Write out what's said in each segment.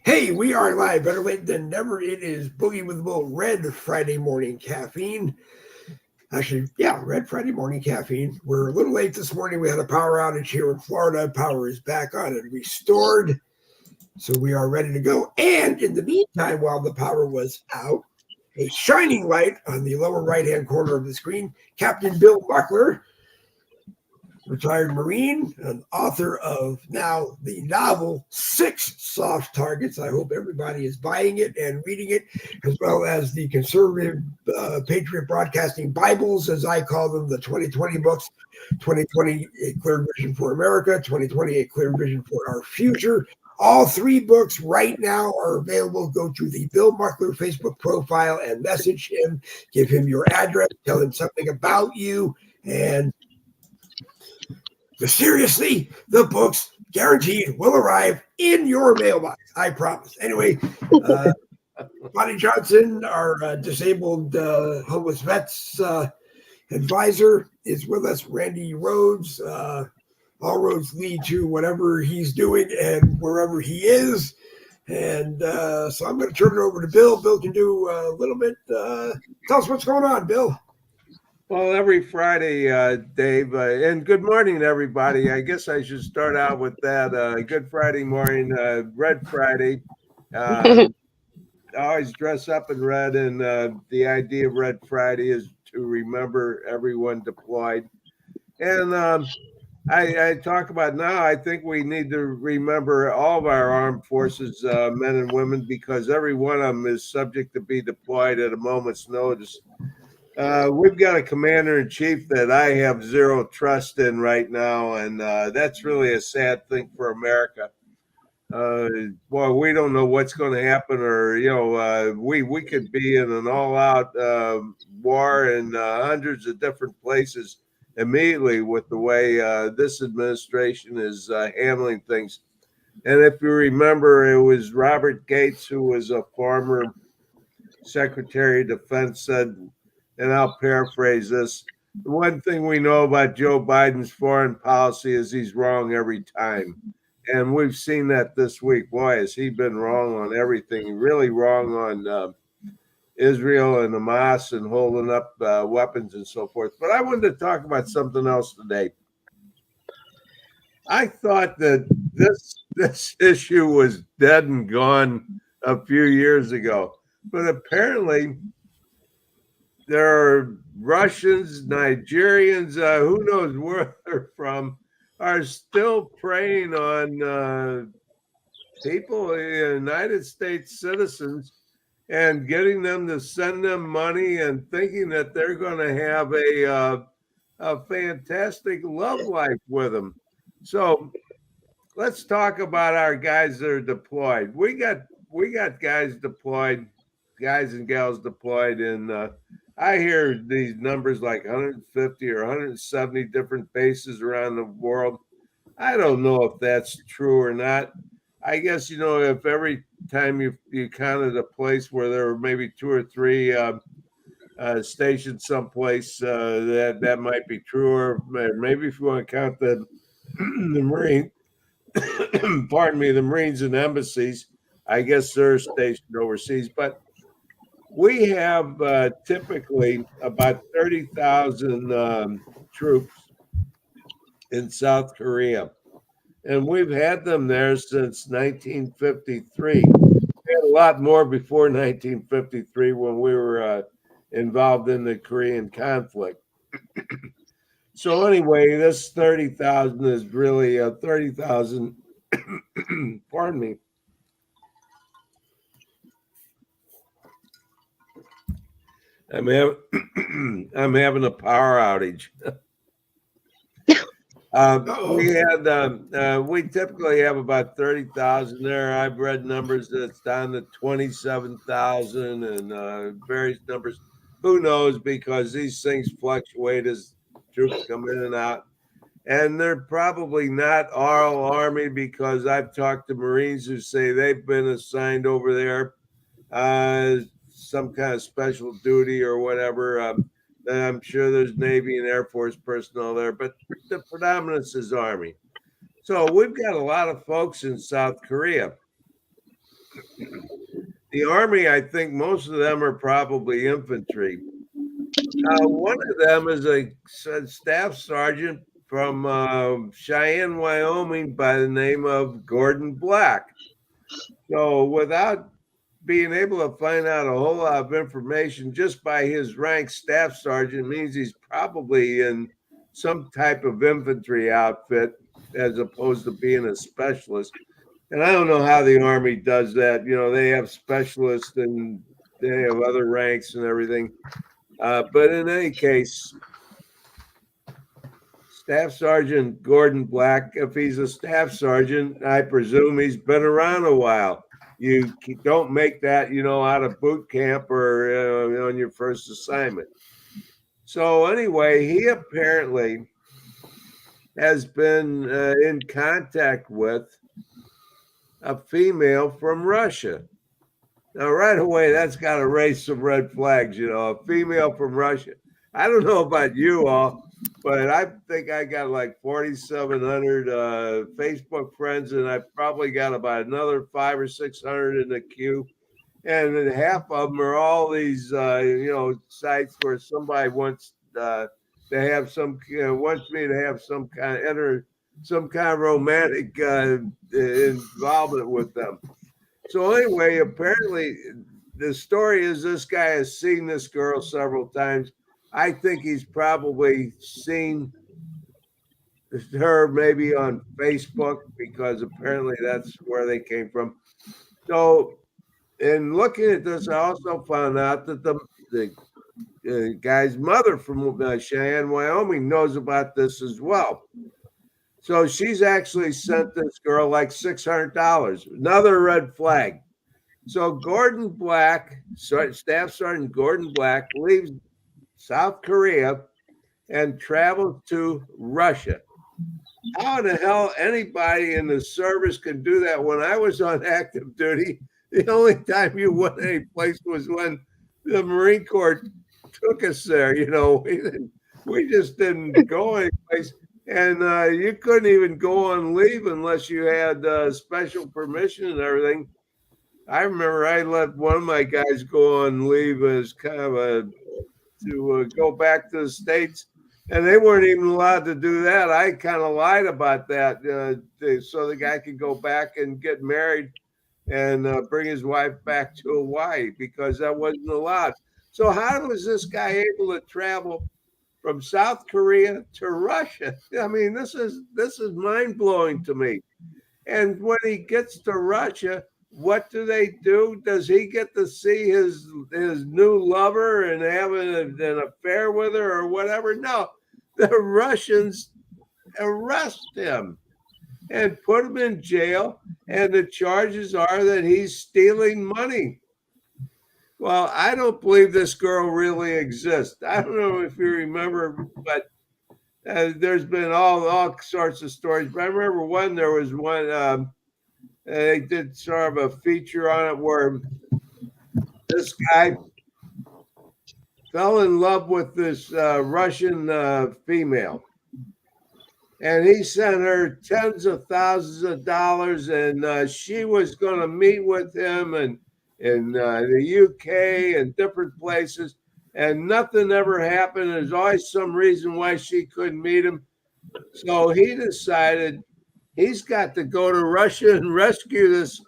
Hey, we are live. Better late than never. It is Boogie with Will Red Friday Morning Caffeine. Actually, yeah, Red Friday Morning Caffeine. We're a little late this morning. We had a power outage here in Florida. Power is back on and restored. So we are ready to go. And in the meantime, while the power was out, a shining light on the lower right-hand corner of the screen, Captain Bill Buckler, retired Marine, and author of now the novel Six Soft Targets. I hope everybody is buying it and reading it, as well as the conservative Patriot Broadcasting Bibles, as I call them, the 2020 books, 2020, A Clear Vision for America, 2020, A Clear Vision for Our Future. All three books right now are available. Go to the Bill Buckler Facebook profile and message him, give him your address, tell him something about you, and mysteriously, the books guaranteed will arrive in your mailbox. I promise. Anyway, Bonnie Johnson, our disabled homeless vets advisor, is with us. Randy Rhodes. All roads lead to whatever he's doing and wherever he is. And so I'm going to turn it over to Bill. Bill can do a little bit. Tell us what's going on, Bill. Well, every Friday, Dave, and good morning, everybody. I guess I should start out with that. Good Friday morning, Red Friday. I always dress up in red, and the idea of Red Friday is to remember everyone deployed. And I talk about now, I think we need to remember all of our armed forces, men and women, because every one of them is subject to be deployed at a moment's notice. We've got a commander-in-chief that I have zero trust in right now, and that's really a sad thing for America. Boy, we don't know what's going to happen, or we could be in an all-out war in hundreds of different places immediately with the way this administration is handling things. And if you remember, it was Robert Gates, who was a former Secretary of Defense, said, and I'll paraphrase this, the one thing we know about Joe Biden's foreign policy is he's wrong every time. And we've seen that this week. Boy, has he been wrong on everything, really wrong on Israel and Hamas and holding up weapons and so forth. But I wanted to talk about something else today. I thought that this issue was dead and gone a few years ago. But apparently there are Russians, Nigerians, who knows where they're from, are still preying on people, United States citizens, and getting them to send them money and thinking that they're going to have a fantastic love life with them. So let's talk about our guys that are deployed. We got guys deployed, guys and gals deployed in I hear these numbers like 150 or 170 different bases around the world. I don't know if that's true or not. I guess, if every time you counted a place where there were maybe two or three stationed someplace, that might be true. Or maybe if you want to count the Marine, pardon me, the Marines and embassies, I guess they're stationed overseas. But we have typically about 30,000 troops in South Korea, and we've had them there since 1953. We had a lot more before 1953 when we were involved in the Korean conflict. So anyway, this 30,000 is really 30,000, pardon me, I'm having a power outage. We typically have about 30,000 there. I've read numbers that's down to 27,000 and various numbers. Who knows? Because these things fluctuate as troops come in and out. And they're probably not all Army, because I've talked to Marines who say they've been assigned over there some kind of special duty or whatever. I'm sure there's Navy and Air Force personnel there, but the predominance is Army. So we've got a lot of folks in South Korea. The Army, I think most of them are probably infantry. One of them is a staff sergeant from Cheyenne, Wyoming, by the name of Gordon Black. So, without being able to find out a whole lot of information just by his rank, staff sergeant means he's probably in some type of infantry outfit as opposed to being a specialist. And I don't know how the Army does that. You know, they have specialists and they have other ranks and everything. But in any case, Staff Sergeant Gordon Black, if he's a staff sergeant, I presume he's been around a while. You don't make that, out of boot camp or on your first assignment. So anyway, he apparently has been in contact with a female from Russia. Now, right away, that's got to raise some red flags, a female from Russia. I don't know about you all, but I think I got like 4,700 Facebook friends, and I've probably got about another 500 or 600 in the queue. And then half of them are all these, sites where somebody wants to have wants me to have some kind of romantic involvement with them. So anyway, apparently the story is this guy has seen this girl several times. I think he's probably seen her maybe on Facebook because apparently that's where they came from. So in looking at this, I also found out that the guy's mother from Cheyenne, Wyoming knows about this as well. So she's actually sent this girl like $600. Another red flag. So Gordon Black, Staff Sergeant Gordon Black, leaves South Korea and travels to Russia. How in the hell anybody in the service can do that? When I was on active duty, the only time you went any place was when the Marine Corps took us there. We just didn't go anyplace. And you couldn't even go on leave unless you had special permission and everything. I remember I let one of my guys go on leave as kind of to go back to the States, and they weren't even allowed to do that. I kind of lied about that so the guy could go back and get married and bring his wife back to Hawaii because that wasn't allowed. So how was this guy able to travel from South Korea to Russia? I mean, this is mind-blowing to me. And when he gets to Russia, what do they do? Does he get to see his new lover and have an affair with her or whatever? No, the Russians arrest him and put him in jail. And the charges are that he's stealing money. Well, I don't believe this girl really exists. I don't know if you remember, but there's been all sorts of stories. But I remember there was one, they did sort of a feature on it where this guy fell in love with this Russian female. And he sent her tens of thousands of dollars, and she was going to meet with him in the UK and different places, and nothing ever happened. There's always some reason why she couldn't meet him. So he decided he's got to go to Russia and rescue his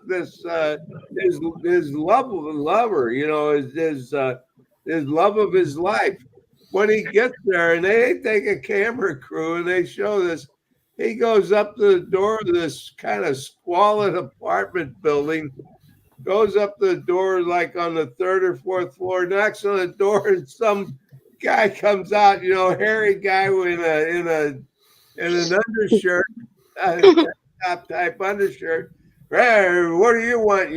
lover, his love of his life. When he gets there, and they take a camera crew and they show this, he goes up to the door of this kind of squalid apartment building, goes up the door like on the third or fourth floor, knocks on the door, and some guy comes out, hairy guy in an undershirt, top type undershirt. Hey, what do you want?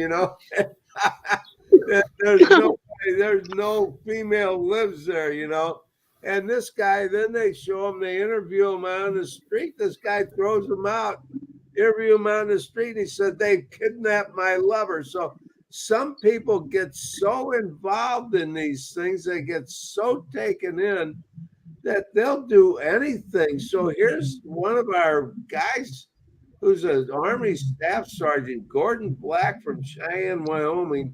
There's no female lives there, And this guy, then they show him, they interview him out on the street. This guy throws him out, interview him out on the street. He said, they kidnapped my lover. So some people get so involved in these things, they get so taken in that they'll do anything. So here's one of our guys who's an Army Staff Sergeant, Gordon Black from Cheyenne, Wyoming,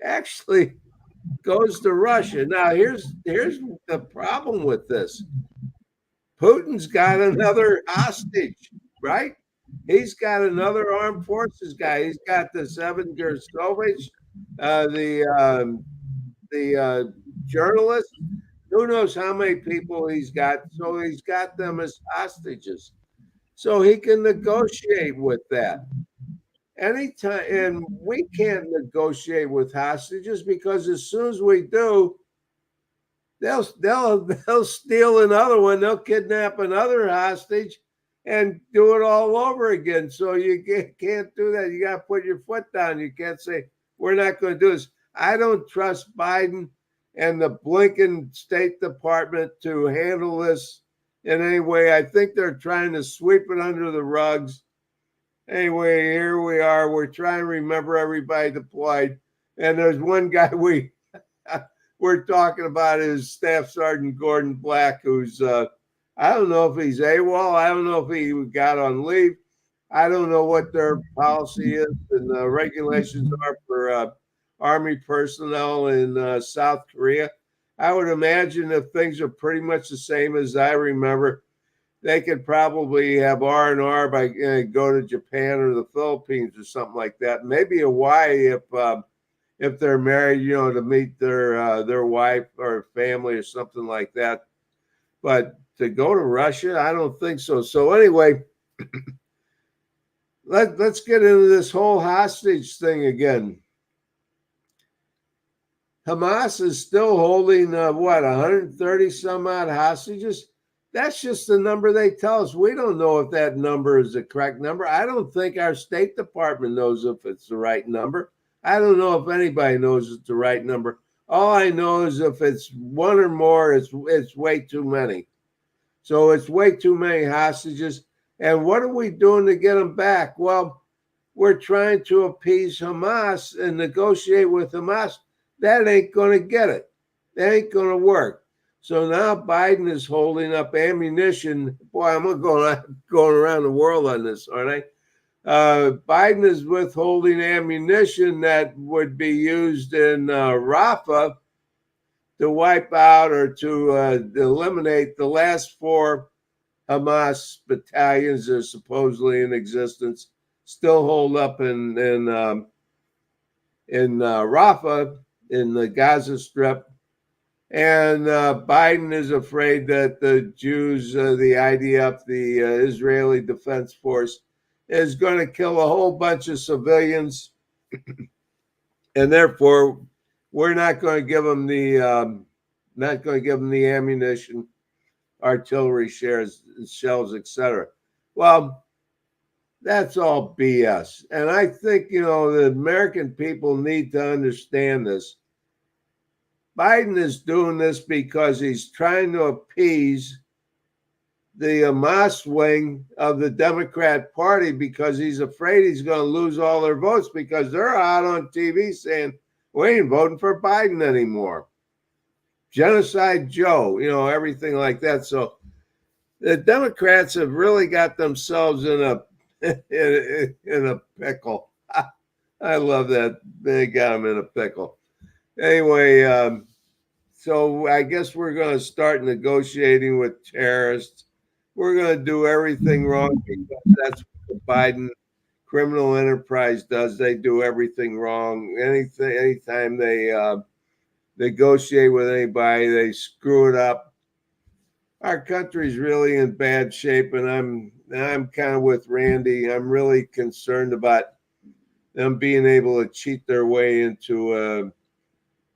actually goes to Russia. Now, here's the problem with this. Putin's got another hostage, right? He's got another armed forces guy. He's got the Seven Gersovich, the journalist. Who knows how many people he's got? So he's got them as hostages, so he can negotiate with that anytime. And we can't negotiate with hostages because as soon as we do, they'll steal another one. They'll kidnap another hostage and do it all over again. So you can't do that. You got to put your foot down. You can't say we're not going to do this. I don't trust Biden and the Blinken State Department to handle this in any way. I think they're trying to sweep it under the rugs. Anyway, here we are. We're trying to remember everybody deployed. And there's one guy we're talking about is Staff Sergeant Gordon Black, who's, I don't know if he's AWOL. I don't know if he got on leave. I don't know what their policy is and the regulations are for Army personnel in South Korea. I would imagine if things are pretty much the same as I remember, they could probably have R&R by go to Japan or the Philippines or something like that. Maybe Hawaii if they're married, to meet their wife or family or something like that. But to go to Russia, I don't think so. So anyway, let's get into this whole hostage thing again. Hamas is still holding 130 some odd hostages. That's just the number they tell us. We don't know if that number is the correct number. I don't think our State Department knows if it's the right number. I don't know if anybody knows it's the right number. All I know is if it's one or more, it's way too many. So it's way too many hostages. And what are we doing to get them back? Well, we're trying to appease Hamas and negotiate with Hamas. That ain't going to get it. That ain't going to work. So now Biden is holding up ammunition. Boy, I'm going around the world on this, aren't I? Biden is withholding ammunition that would be used in Rafah to wipe out or to eliminate the last 4 Hamas battalions that are supposedly in existence, still hold up in Rafah in the Gaza Strip. And Biden is afraid that the Jews, the IDF, the Israeli Defense Force, is going to kill a whole bunch of civilians, and therefore we're not going to give them the ammunition, artillery shells, etc. Well, that's all BS, and I think the American people need to understand this. Biden is doing this because he's trying to appease the Hamas wing of the Democrat Party because he's afraid he's going to lose all their votes because they're out on TV saying, we ain't voting for Biden anymore. Genocide Joe, everything like that. So the Democrats have really got themselves in a pickle. I love that. They got them in a pickle. Anyway, so I guess we're going to start negotiating with terrorists. We're going to do everything wrong because that's what the Biden criminal enterprise does. They do everything wrong. Anytime they negotiate with anybody, they screw it up. Our country's really in bad shape, and I'm kind of with Randy. I'm really concerned about them being able to cheat their way into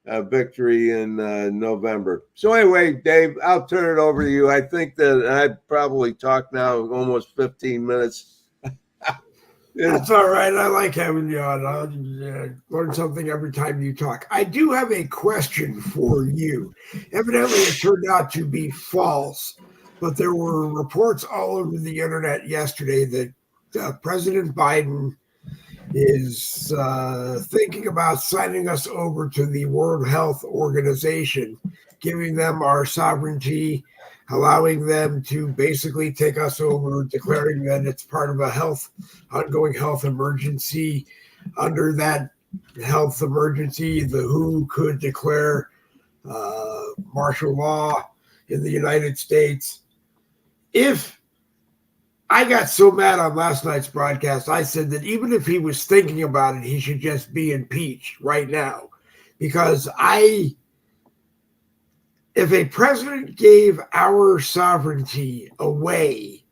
a victory in November. So anyway, Dave, I'll turn it over to you. I think that I probably talked now almost 15 minutes. That's all right. I like having you on. I learn something every time you talk. I do have a question for you. Evidently, it turned out to be false, but there were reports all over the internet yesterday that President Biden is thinking about signing us over to the World Health Organization, giving them our sovereignty, allowing them to basically take us over, declaring that it's part of a ongoing health emergency. Under that health emergency, the WHO could declare martial law in the United States. If I got so mad on last night's broadcast, I said that even if he was thinking about it, he should just be impeached right now. Because if a president gave our sovereignty away,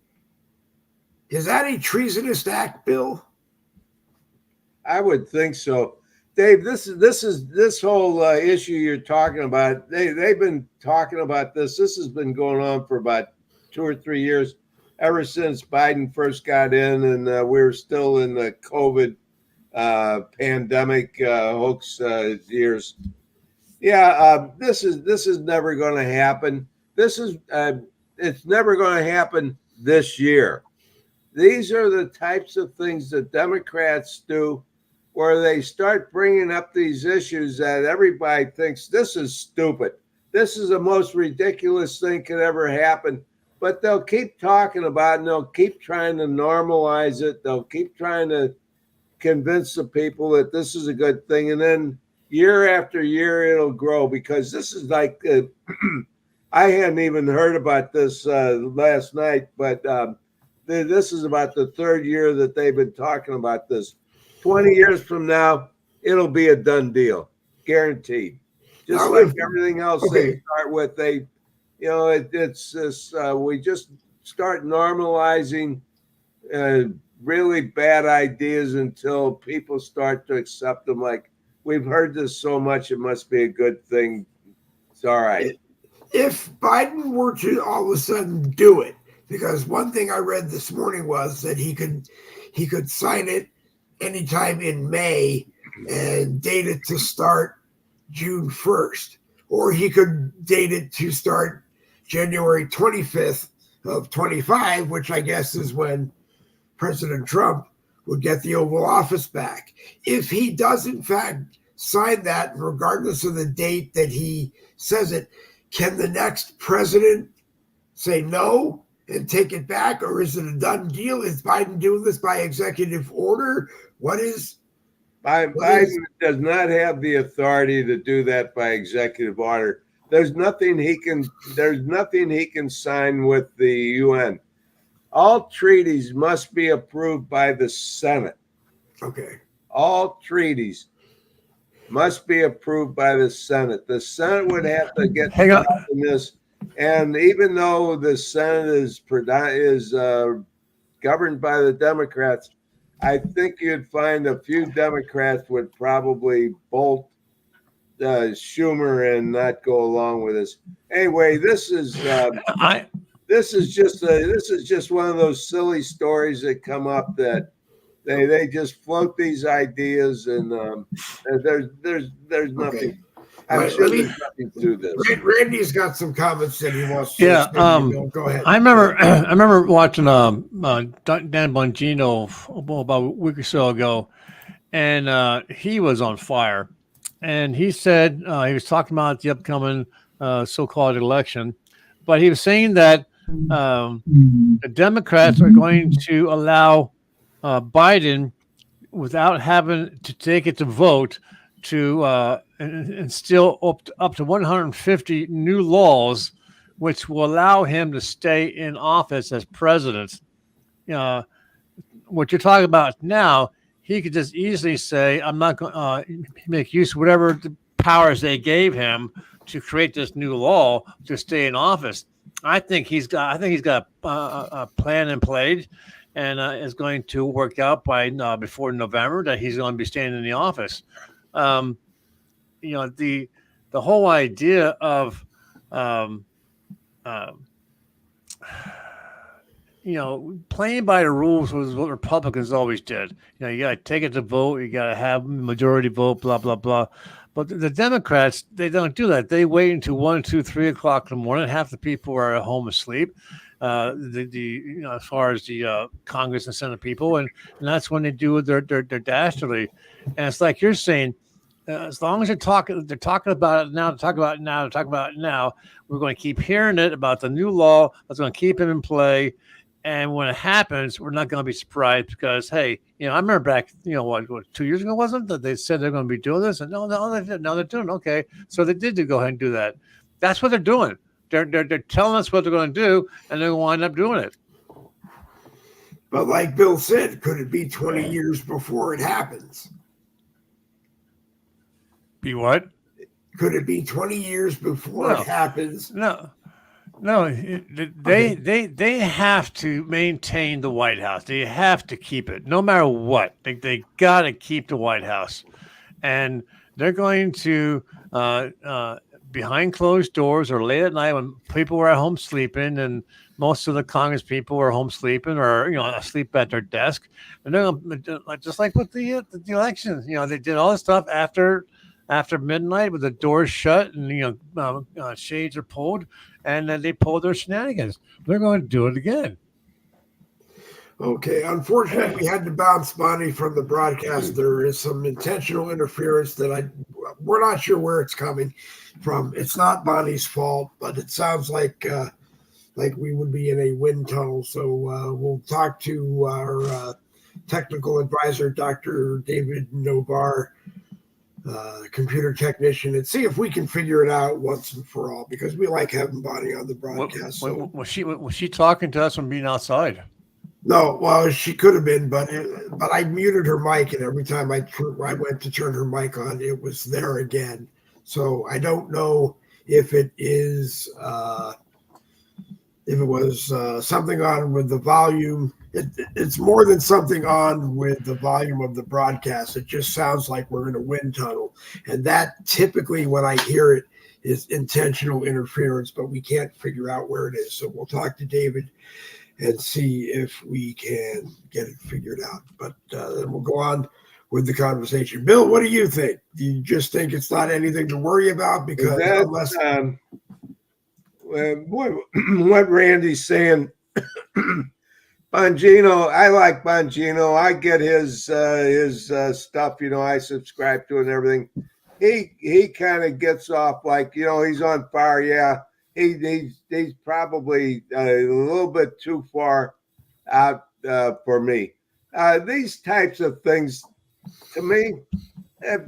is that a treasonous act, Bill? I would think so. Dave, this whole issue you're talking about. They've been talking about this. This has been going on for about 2 or 3 years, ever since Biden first got in, and we're still in the COVID pandemic hoax years. Yeah, this is never going to happen. It's never going to happen this year. These are the types of things that Democrats do, where they start bringing up these issues that everybody thinks this is stupid. This is the most ridiculous thing could ever happen. But they'll keep talking about it, and they'll keep trying to normalize it. They'll keep trying to convince the people that this is a good thing. And then year after year, it'll grow, because this is like, I hadn't even heard about this last night, but this is about the third year that they've been talking about this. 20 years from now, it'll be a done deal, guaranteed. Just like everything else they start with, it's this. We just start normalizing really bad ideas until people start to accept them. Like, we've heard this so much, it must be a good thing. It's all right. If Biden were to all of a sudden do it, because one thing I read this morning was that he could sign it anytime in May and date it to start June 1st, or he could date it to start January 25th of 25, which I guess is when President Trump would get the Oval Office back. If he does in fact sign that, regardless of the date that he says it, can the next president say no and take it back, or is it a done deal? Is Biden doing this by executive order? Biden does not have the authority to do that by executive order. There's nothing he can sign with the UN. All treaties must be approved by the Senate. Okay. All treaties must be approved by the Senate. The Senate would have to get involved in this. And even though the Senate is governed by the Democrats, I think you'd find a few Democrats would probably bolt Schumer and not go along with this. Anyway, this is just one of those silly stories that come up that they just float these ideas, and there's nothing. Okay. I'm sure there's nothing to this. Randy's got some comments that he wants to Yeah, go ahead. I remember watching Dan Bongino about a week or so ago, and he was on fire. And he said he was talking about the upcoming so-called election, but he was saying that the Democrats are going to allow Biden, without having to take it to vote, to instill up to 150 new laws, which will allow him to stay in office as president. What you're talking about now, he could just easily say, "I'm not going to make use of whatever the powers they gave him to create this new law to stay in office." I think he's got a plan in place, and is going to work out by before November that he's going to be staying in the office. The whole idea of playing by the rules was what Republicans always did. You got to take it to vote, you got to have majority vote, blah blah blah. But the Democrats, they don't do that. They wait until 1, 2, 3 o'clock in the morning. Half the people are at home asleep. As far as the Congress and Senate people, and that's when they do their dastardly. And it's like you're saying, as long as they're talking about it now. We're going to keep hearing it about the new law that's going to keep it in play. And when it happens, we're not going to be surprised because, hey, I remember back, what 2 years ago wasn't that they said they're going to be doing this, and no, they're doing okay. So they did go ahead and do that. That's what they're doing. They're telling us what they're going to do, and they wind up doing it. But like Bill said, could it be 20 years before it happens? Be what? Could it be 20 years before it happens? No, they have to maintain the White House. They have to keep it, no matter what. They got to keep the White House, and they're going to behind closed doors or late at night when people were at home sleeping, and most of the Congress people were home sleeping or asleep at their desk, and they're gonna, just like with the elections. They did all this stuff after midnight with the doors shut and shades are pulled, and then they pulled their shenanigans. They're going to do it again. Okay, unfortunately, we had to bounce Bonnie from the broadcast. There is some intentional interference that we're not sure where it's coming from. It's not Bonnie's fault, but it sounds like we would be in a wind tunnel. So we'll talk to our technical advisor, Dr. David Nobar, computer technician, and see if we can figure it out once and for all, because we like having Bonnie on the broadcast. Was she talking to us from being outside? No, well, she could have been, but I muted her mic, and every time I went to turn her mic on, it was there again. So I don't know if it is if it was something on with the volume. It's more than something on with the volume of the broadcast. It just sounds like we're in a wind tunnel. And that typically, when I hear it, is intentional interference, but we can't figure out where it is. So we'll talk to David and see if we can get it figured out. But then we'll go on with the conversation. Bill, what do you think? Do you just think it's not anything to worry about? Because what Randy's saying, Bongino, I like Bongino. I get his stuff. I subscribe to it and everything. He kind of gets off like he's on fire. Yeah, he's probably a little bit too far out for me. These types of things, to me,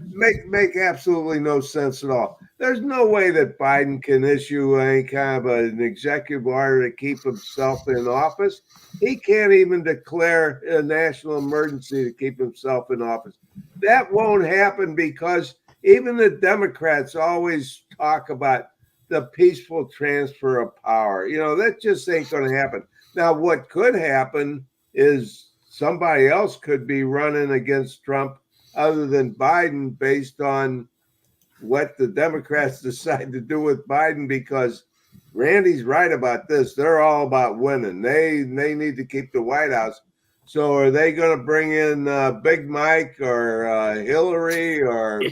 make absolutely no sense at all. There's no way that Biden can issue any kind of an executive order to keep himself in office. He can't even declare a national emergency to keep himself in office. That won't happen because even the Democrats always talk about the peaceful transfer of power. That just ain't going to happen. Now, what could happen is somebody else could be running against Trump other than Biden based on what the Democrats decide to do with Biden, because Randy's right about this. They're all about winning. They need to keep the White House. So are they going to bring in Big Mike or Hillary or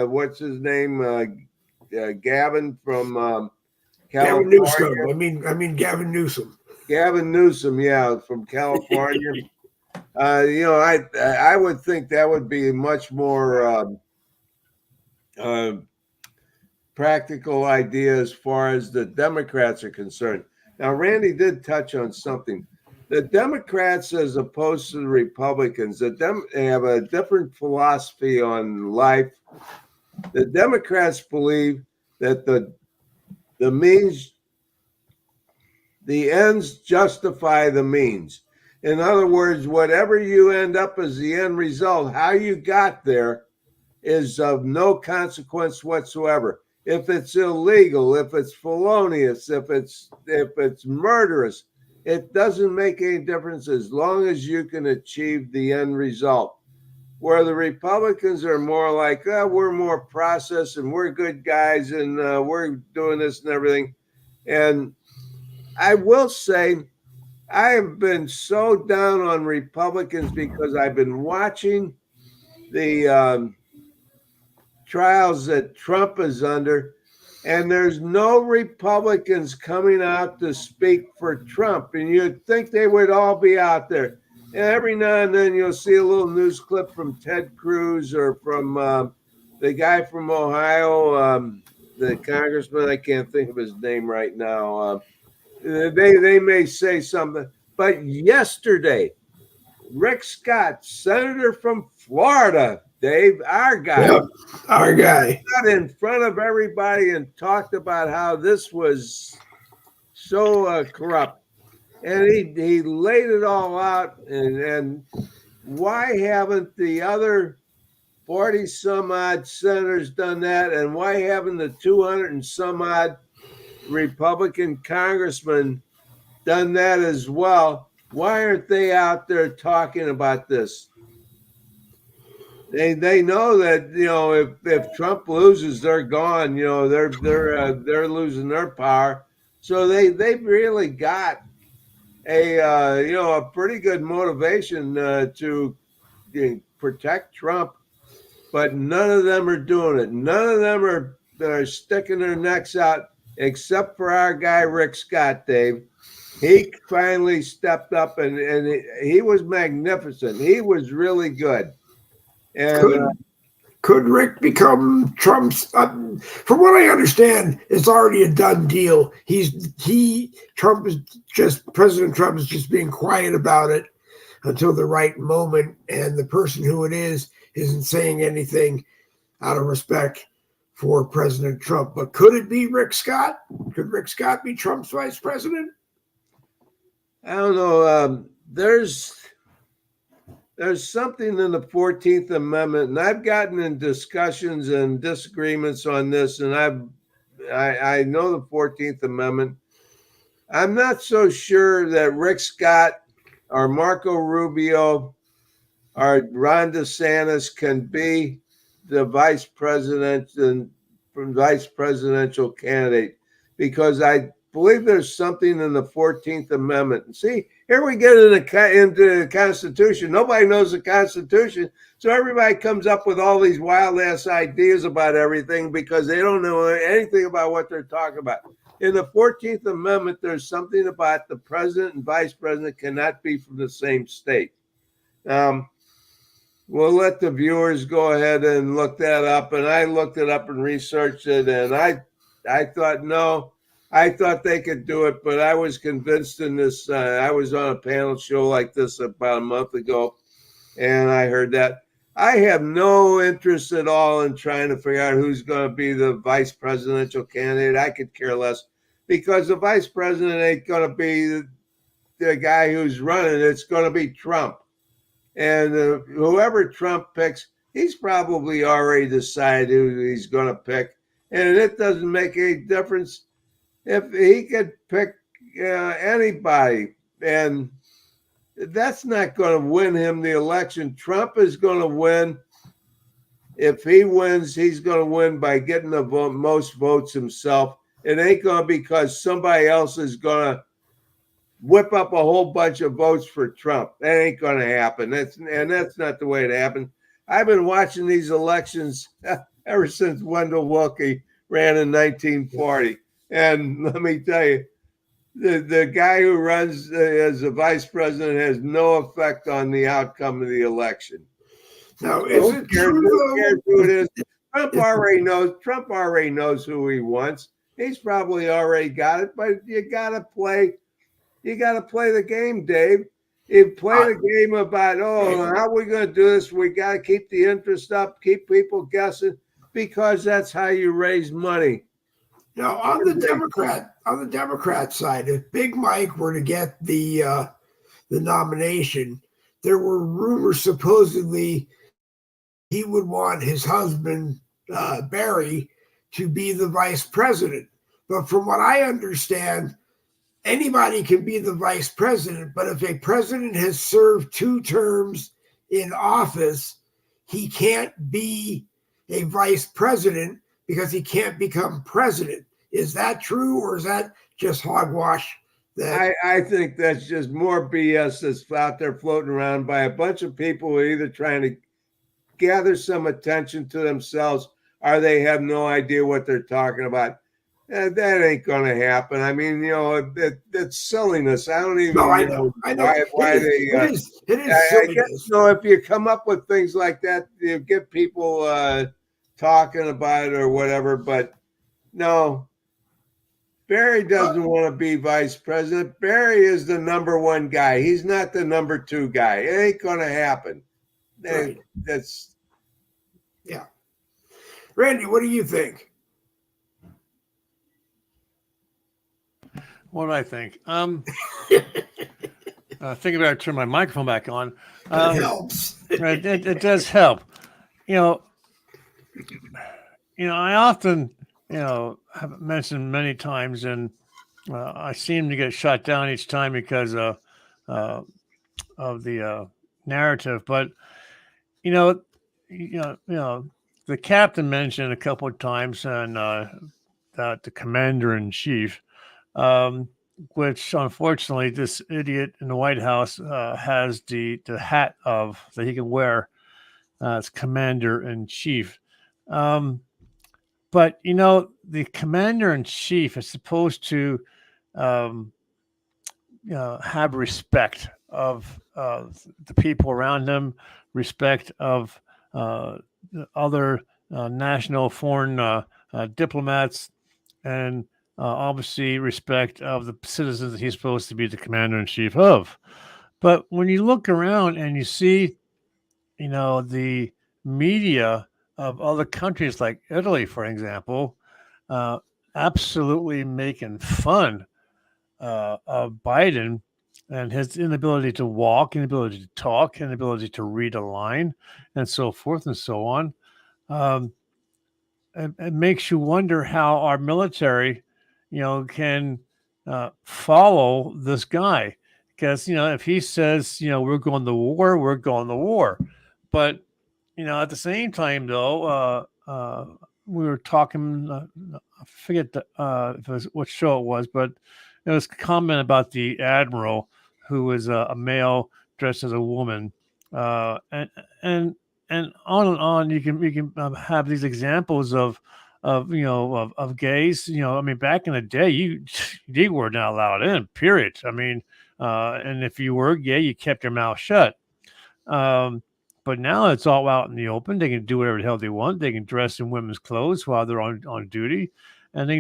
what's his name? Gavin from California. Gavin Newsom. I mean Gavin Newsom. Gavin Newsom, yeah, from California. I would think that would be much more practical idea as far as the Democrats are concerned. Now, Randy did touch on something. The Democrats, as opposed to the Republicans, they have a different philosophy on life. The Democrats believe that the ends justify the means. In other words, whatever you end up as the end result, how you got there is of no consequence whatsoever. If it's illegal, if it's felonious, if it's murderous, it doesn't make any difference as long as you can achieve the end result. Where the Republicans are more like, we're more process and we're good guys and we're doing this and everything. And I will say, I have been so down on Republicans because I've been watching the trials that Trump is under, and there's no Republicans coming out to speak for Trump. And you'd think they would all be out there. And every now and then you'll see a little news clip from Ted Cruz or from the guy from Ohio, the congressman. I can't think of his name right now. They may say something, but yesterday, Rick Scott, senator from Florida, Dave, our guy, Yep, our guy, got in front of everybody and talked about how this was so corrupt, and he laid it all out. And why haven't the other 40 some odd senators done that, and why haven't the 200 and some odd Republican congressmen done that as well? Why aren't they out there talking about this? They know that, you know, if Trump loses, they're gone. You know, they're losing their power. So they've really got a you know, a pretty good motivation to protect Trump, but none of them are doing it. None of them are sticking their necks out, except for our guy Rick Scott, Dave. He finally stepped up, and he was magnificent. He was really good. And could Rick become Trump's? From what I understand, it's already a done deal. President Trump is just being quiet about it until the right moment, and the person who it is isn't saying anything out of respect for President Trump. But could it be Rick Scott? Could Rick Scott be Trump's vice president? I don't know. There's something in the 14th Amendment, and I've gotten in discussions and disagreements on this, and I know the 14th Amendment. I'm not so sure that Rick Scott or Marco Rubio or Ron DeSantis can be the vice presidential candidate, because I believe there's something in the 14th Amendment. And see, here we get into the Constitution. Nobody knows the Constitution, so everybody comes up with all these wild-ass ideas about everything because they don't know anything about what they're talking about. In the 14th Amendment, there's something about the president and vice president cannot be from the same state. We'll let the viewers go ahead and look that up, and I looked it up and researched it, and I thought, no, I thought they could do it, but I was convinced in this. I was on a panel show like this about a month ago, and I heard that. I have no interest at all in trying to figure out who's going to be the vice presidential candidate. I could care less, because the vice president ain't going to be the guy who's running. It's going to be Trump. And whoever Trump picks, he's probably already decided who he's going to pick. And it doesn't make any difference if he could pick anybody. And that's not going to win him the election. Trump is going to win. If he wins, he's going to win by getting the most votes himself. It ain't going to be because somebody else is going to whip up a whole bunch of votes for Trump. That ain't going to happen. That's not the way it happened. I've been watching these elections ever since Wendell Willkie ran in 1940. And let me tell you, the guy who runs as a vice president has no effect on the outcome of the election. Now, is it true, who cares who it is? Trump already knows who he wants. He's probably already got it, but you got to play the game, Dave. You play the game about, how are we going to do this? We got to keep the interest up, keep people guessing, because that's how you raise money. Now, on the Democrat side, if Big Mike were to get the nomination, there were rumors supposedly he would want his husband Barry to be the vice president. But from what I understand, anybody can be the vice president, but if a president has served 2 terms in office, he can't be a vice president because he can't become president. Is that true, or is that just hogwash? I think that's just more BS that's out there floating around by a bunch of people who are either trying to gather some attention to themselves or they have no idea what they're talking about. That ain't going to happen. I mean, that's silliness. I don't even No, I know know. why It they. it is I guess silliness. if you come up with things like that, you get people talking about it or whatever. But no, Barry doesn't want to be vice president. Barry is the number one guy. He's not the number two guy. It ain't going to happen. Right. That's Yeah. Randy, what do you think? What do I think? Thinking about turn my microphone back on. That helps. It does help. You know, I often, have mentioned many times, and I seem to get shut down each time because of the narrative. But the captain mentioned a couple of times, and that the commander in chief, which unfortunately this idiot in the White House has the hat of that he can wear as commander in chief. But the commander in chief is supposed to um, have respect of the people around him, respect of the other national foreign diplomats, and obviously respect of the citizens that he's supposed to be the commander in chief of. But when you look around and you see, the media of other countries like Italy, for example, uh, absolutely making fun of Biden and his inability to walk, inability to talk, inability to read a line, and so forth and so on. Um, it makes you wonder how our military, can follow this guy. Because, if he says, we're going to war, we're going to war. But, at the same time, though, we were talking, I forget if it was, what show it was, but it was a comment about the admiral who was a male dressed as a woman. And, and, and on. You can have these examples of gays. I mean, back in the day, you were not allowed in. Period. I mean, and if you were gay, you kept your mouth shut. Um, but now it's all out in the open. They can do whatever the hell they want. They can dress in women's clothes while they're on duty, and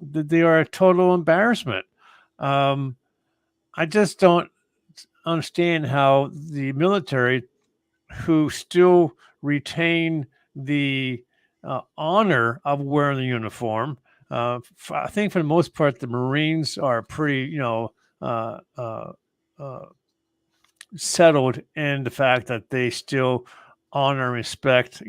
they are a total embarrassment. Um, I just don't understand how the military, who still retain the honor of wearing the uniform. I think for the most part, the Marines are pretty, uh, uh, uh, settled in the fact that they still honor and respect,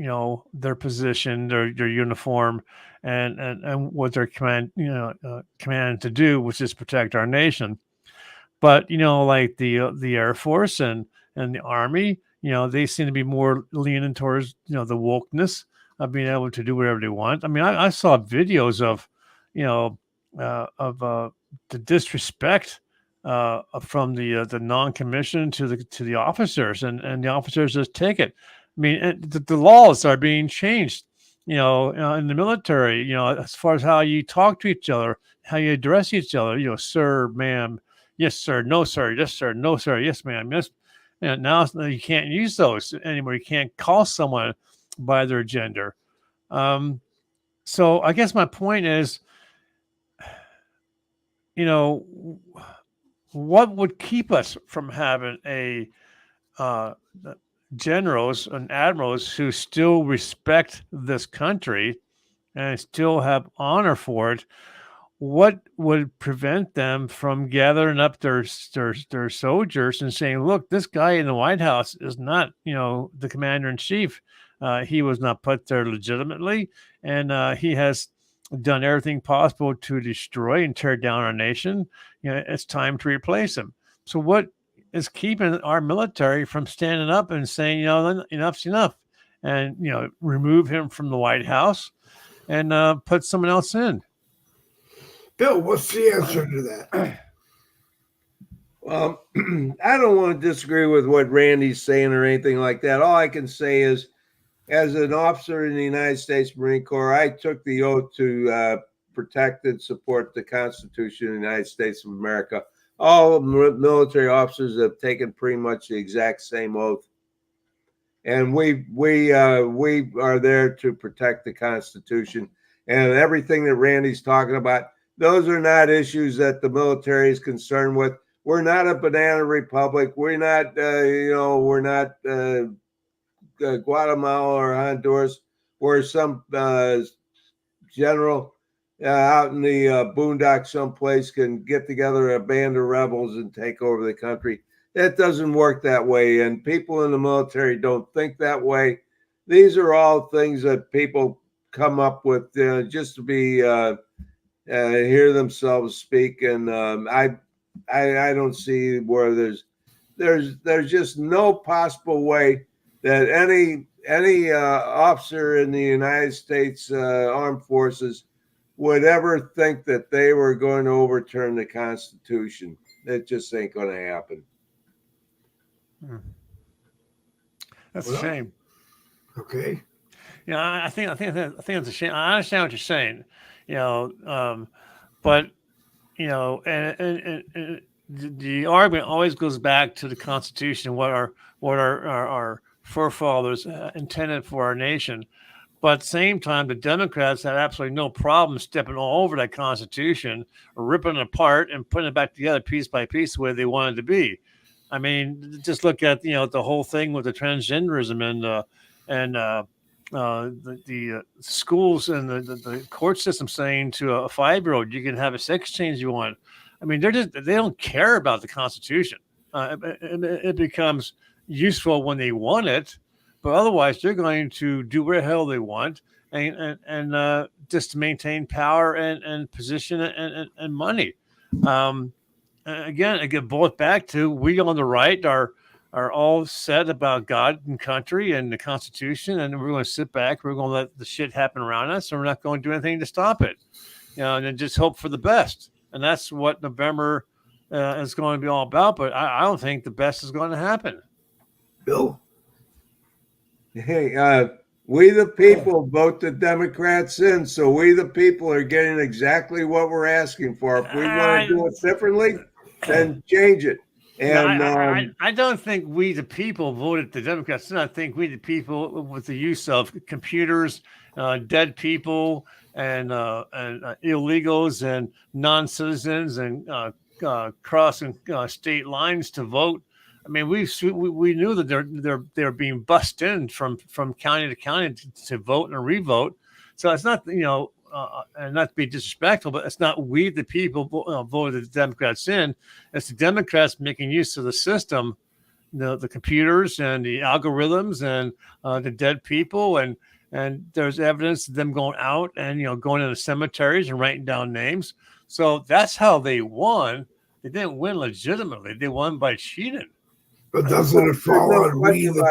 their position, their uniform, and what they're commanded to do, which is protect our nation. But like the Air Force and the Army, they seem to be more leaning towards the wokeness of being able to do whatever they want. I mean, I saw videos of you know of the disrespect from the non-commissioned to the officers, and the officers just take it. I mean, the laws are being changed. In the military, as far as how you talk to each other, how you address each other, sir, ma'am, yes, sir. No, sir. Yes, sir. No, sir. Yes, ma'am. Yes. Now you can't use those anymore. You can't call someone by their gender. Um, so I guess my point is, you know, what would keep us from having a uh, generals and admirals who still respect this country and still have honor for it? What would prevent them from gathering up their soldiers and saying, "Look, this guy in the White House is not, the commander in chief. He was not put there legitimately, and he has done everything possible to destroy and tear down our nation. It's time to replace him." So, what is keeping our military from standing up and saying, enough's enough, and remove him from the White House and put someone else in? Bill, what's the answer to that? Well, I don't want to disagree with what Randy's saying or anything like that. All I can say is, as an officer in the United States Marine Corps, I took the oath to protect and support the Constitution of the United States of America. All military officers have taken pretty much the exact same oath, and we are there to protect the Constitution. And everything that Randy's talking about, those are not issues that the military is concerned with. We're not a banana republic. We're not, we're not Guatemala or Honduras, where some general out in the boondocks someplace can get together a band of rebels and take over the country. It doesn't work that way, and people in the military don't think that way. These are all things that people come up with just to be hear themselves speak, and I don't see where there's just no possible way that any officer in the United States Armed Forces would ever think that they were going to overturn the Constitution. It just ain't going to happen. That's a shame. Okay. Yeah, I think it's a shame. I understand what you're saying, but and the argument always goes back to the Constitution, what our forefathers intended for our nation. But at the same time, the Democrats had absolutely no problem stepping all over that Constitution, ripping it apart, and putting it back together piece by piece where they wanted to be. I mean, just look at the whole thing with the transgenderism and the schools and the court system saying to a 5-year-old, you can have a sex change you want. I mean, they don't care about the Constitution. It becomes useful when they want it, but otherwise they're going to do whatever the hell they want and just to maintain power and position and money. Again, I get both back to we on the right are all set about God and country and the Constitution, and we're going to sit back. We're going to let the shit happen around us, and we're not going to do anything to stop it. And then just hope for the best. And that's what November is going to be all about. But I don't think the best is going to happen. Bill? Hey, we the people vote the Democrats in, so we the people are getting exactly what we're asking for. If we want to do it differently, then change it. And I don't think we the people voted the Democrats. I think we the people, with the use of computers, dead people, and illegals and non-citizens and crossing state lines to vote. I mean, we knew that they're being bussed in from county to county to vote and revote. So it's not and not to be disrespectful, but it's not we the people voted the Democrats in. It's the Democrats making use of the system, the computers and the algorithms and the dead people, and there's evidence of them going out and going into cemeteries and writing down names. So that's how they won. They didn't win legitimately. They won by cheating. But doesn't it fall on we the people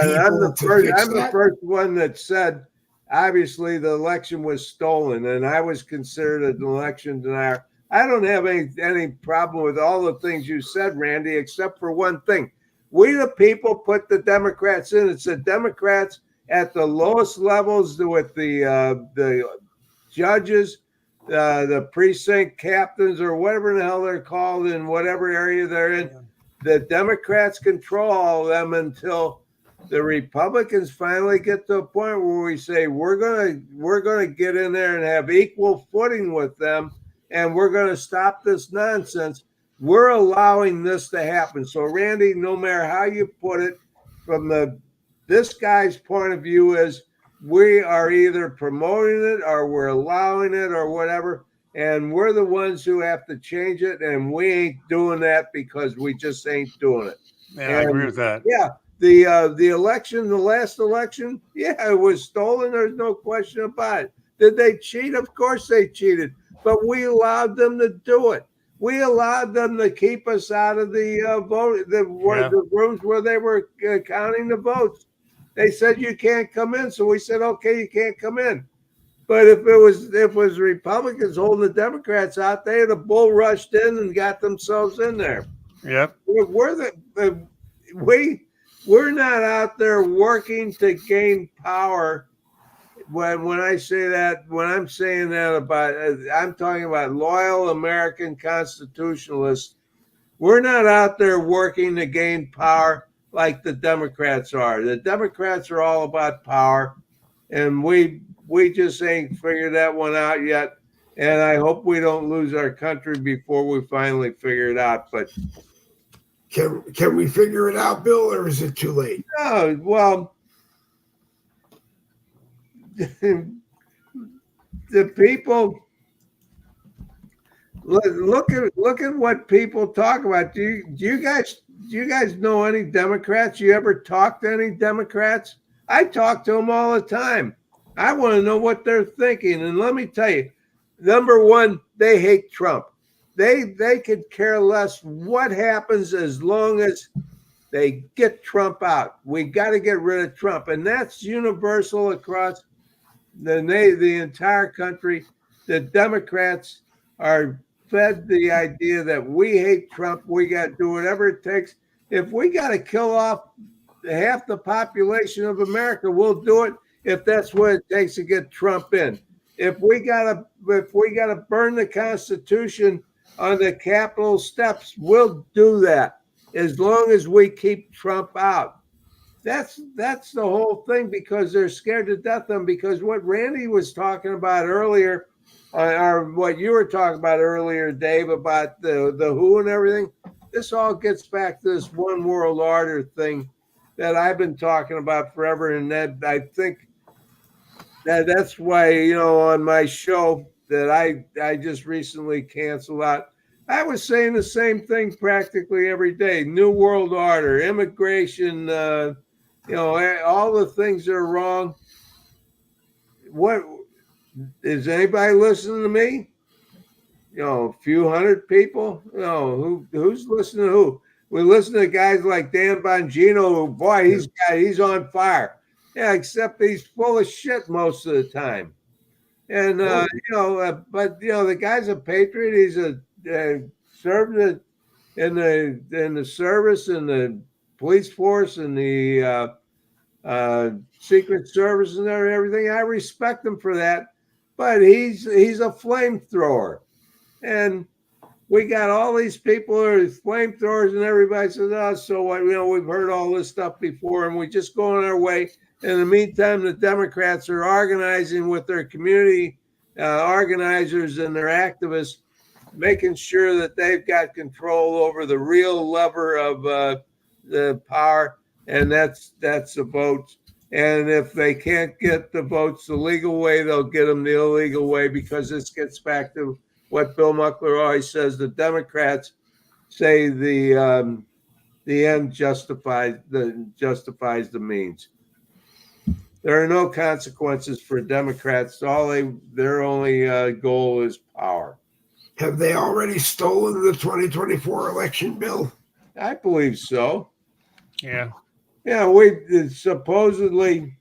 I'm the first one that said, obviously, the election was stolen, and I was considered an election denier. I don't have any problem with all the things you said, Randy, except for one thing. We the people put the Democrats in. It's the Democrats at the lowest levels with the judges, the precinct captains, or whatever the hell they're called in whatever area they're in. The Democrats control all of them until the Republicans finally get to a point where we say we're gonna get in there and have equal footing with them, and we're gonna stop this nonsense. We're allowing this to happen. So, Randy, no matter how you put it, from this guy's point of view, is we are either promoting it or we're allowing it or whatever, and we're the ones who have to change it, and we ain't doing that because we just ain't doing it. Yeah, I agree with that. Yeah. The election, the last election, yeah, it was stolen. There's no question about it. Did they cheat? Of course they cheated, but we allowed them to do it. We allowed them to keep us out of the vote, the rooms where they were counting the votes. They said you can't come in, so we said, okay, you can't come in. But if it was Republicans holding the Democrats out, they'd have bull rushed in and got themselves in there. Yep. We're not out there working to gain power when I say that, when I'm saying that about, I'm talking about loyal American constitutionalists. We're not out there working to gain power like the Democrats are. The Democrats are all about power, and we just ain't figured that one out yet. And I hope we don't lose our country before we finally figure it out. But can we figure it out, Bill, or is it too late? no, well, the people. Look at what people talk about. Do you guys know any Democrats? You ever talk to any Democrats? I talk to them all the time. I want to know what they're thinking. And let me tell you, number one, they hate Trump. They could care less what happens as long as they get Trump out. We got to get rid of Trump, and that's universal across the entire country. The Democrats are fed the idea that we hate Trump. We got to do whatever it takes. If we got to kill off half the population of America, we'll do it if that's what it takes to get Trump in. If we gotta burn the Constitution on the Capitol steps, we'll do that as long as we keep Trump out. That's the whole thing, because they're scared to death of him. Because what Randy was talking about earlier, or what you were talking about earlier, Dave, about the WHO and everything, this all gets back to this one world order thing that I've been talking about forever. And that I think that's why, on my show that I just recently canceled out, I was saying the same thing practically every day. New world order, immigration, all the things that are wrong. What is anybody listening to me? A few hundred people. Who's listening to who? We listen to guys like Dan Bongino. Who, boy, he's on fire. Yeah, except he's full of shit most of the time. And but the guy's a patriot. He's served in the service, in the police force, and the Secret Service and everything. I respect him for that. But he's a flamethrower, and we got all these people who are flamethrowers, and everybody says, "Oh, so what? We've heard all this stuff before, and we just go on our way." In the meantime, the Democrats are organizing with their community organizers and their activists, making sure that they've got control over the real lever of the power, and that's the votes. And if they can't get the votes the legal way, they'll get them the illegal way, because this gets back to what Bill Muckler always says. The Democrats say the end justifies the means. There are no consequences for Democrats. Their only goal is power. Have they already stolen the 2024 election, Bill? I believe so. Yeah. Yeah, supposedly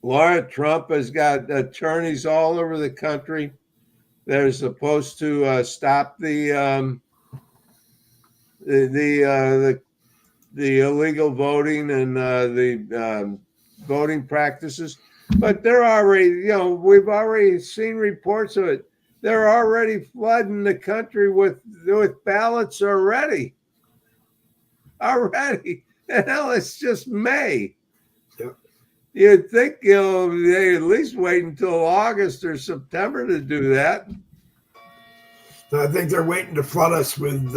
Laura Trump has got attorneys all over the country. They're supposed to stop the illegal voting and the voting practices. But they're already, we've already seen reports of it. They're already flooding the country with ballots already. Hell, it's just May. Yep. You'd think, they at least wait until August or September to do that. I think they're waiting to flood us with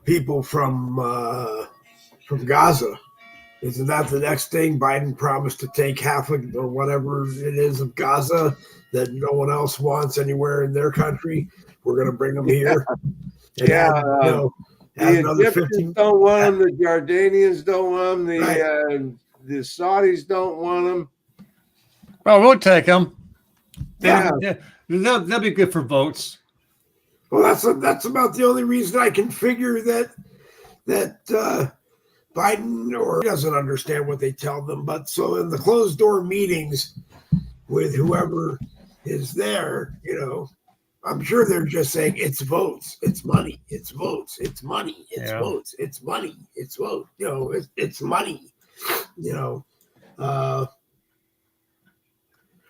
people from Gaza. Isn't that the next thing? Biden promised to take half of, or whatever it is, of Gaza that no one else wants anywhere in their country. We're going to bring them here. Yeah. The Egyptians don't want them. The Jordanians don't want them. The Saudis don't want them. Well, we'll take them. Yeah. They'll be good for votes. Well, that's about the only reason I can figure that Biden or doesn't understand what they tell them. But so in the closed door meetings with whoever is there, I'm sure they're just saying it's votes, it's money, it's votes, it's money, it's votes, it's money, it's vote. It's money.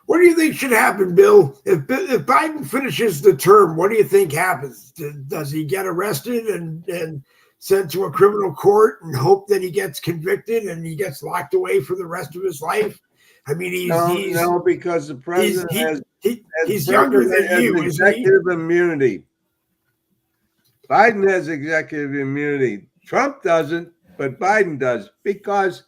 What do you think should happen, Bill? If Biden finishes the term, what do you think happens? Does he get arrested and sent to a criminal court and hope that he gets convicted and he gets locked away for the rest of his life? I mean, no, because the president he's younger than you, executive immunity. Biden has executive immunity. Trump doesn't, but Biden does, because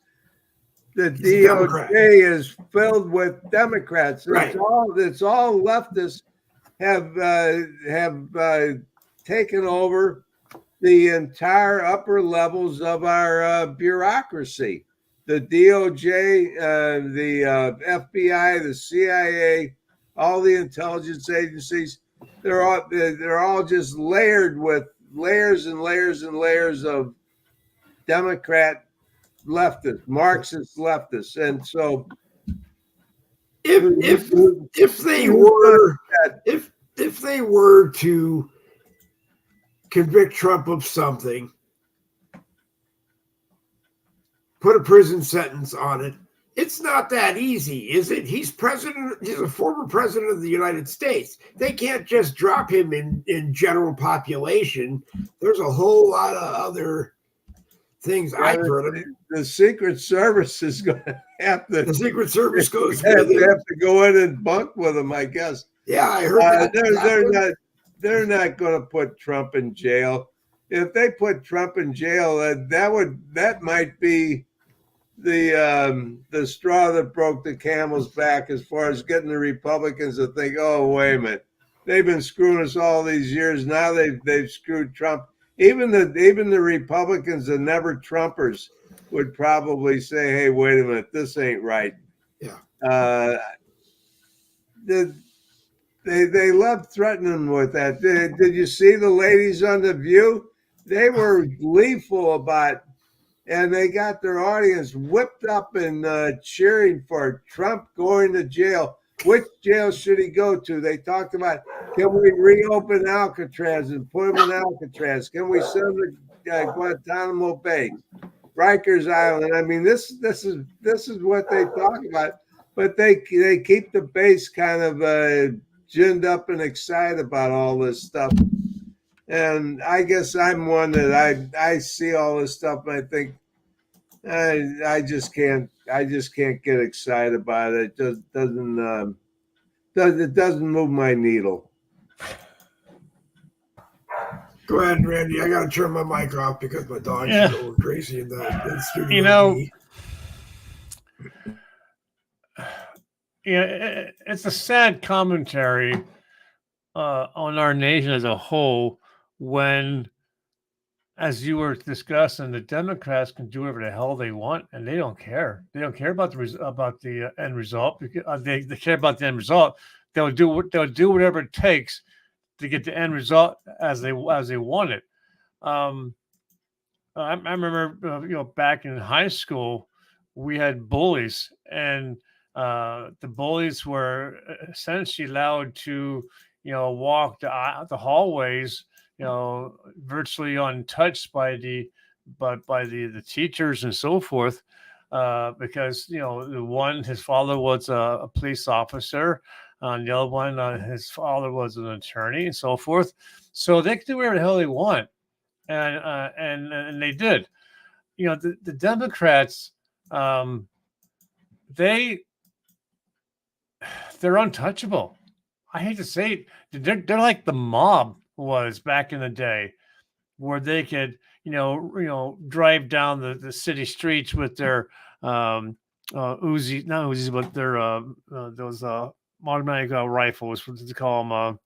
the DOJ is filled with Democrats. Right. It's all leftists have taken over the entire upper levels of our bureaucracy. The DOJ, the FBI, the CIA, all the intelligence agencies, they're all just layered with layers and layers and layers of Democrat leftists, Marxist leftists. And so if they were to convict Trump of something, put a prison sentence on it, it's not that easy, is it? He's a former president of the United States. They can't just drop him in general population. There's a whole lot of other things I've heard. The Secret Service is going to have to. The Secret Service goes. They have to go in and bunk with him, I guess. Yeah, I heard that. They're not going to put Trump in jail. If they put Trump in jail, that might be the straw that broke the camel's back, as far as getting the Republicans to think, oh, wait a minute, they've been screwing us all these years. Now they've screwed Trump. Even the Republicans, the never Trumpers, would probably say, hey, wait a minute, this ain't right. Yeah. They love threatening with that. Did you see the ladies on The View? They were gleeful about, and they got their audience whipped up and cheering for Trump going to jail. Which jail should he go to? They talked about, can we reopen Alcatraz and put him in Alcatraz? Can we send him to Guantanamo Bay, Rikers Island? I mean, this is what they talk about, but they keep the base kind of ginned up and excited about all this stuff. And I guess I'm one that I see all this stuff and I think I just can't get excited about it. It just doesn't move my needle. Go ahead, Randy. I gotta turn my mic off because my dog's going crazy in the studio. You know, it's a sad commentary on our nation as a whole when, as you were discussing, the Democrats can do whatever the hell they want, and they don't care. They don't care about the end result. They care about the end result. They'll do whatever it takes to get the end result as they want it. I remember, back in high school, we had bullies, and the bullies were essentially allowed to, walk the hallways, virtually untouched by the teachers and so forth, because the one, his father was a police officer, the other one, his father was an attorney, and so forth. So they could do whatever the hell they want, and they did. The Democrats, they're untouchable. I hate to say it, they're like the mob was back in the day, where they could, drive down the city streets with their Uzis, not Uzis, but their those automatic rifles. What do they call them?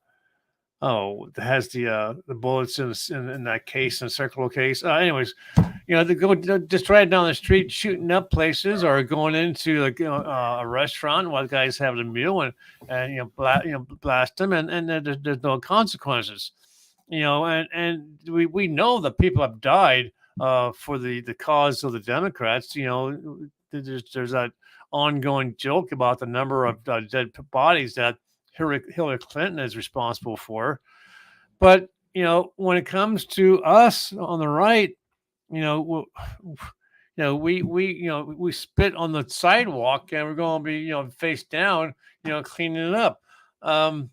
It has the bullets in that case, in a circular case. Anyways, they go just right down the street, shooting up places, or going into a restaurant while the guy's having a meal, and blast them, and there's no consequences. And we know that people have died for the cause of the Democrats. There's that ongoing joke about the number of dead bodies that Hillary Clinton is responsible for. But, when it comes to us on the right, we spit on the sidewalk and we're going to be face down, cleaning it up. And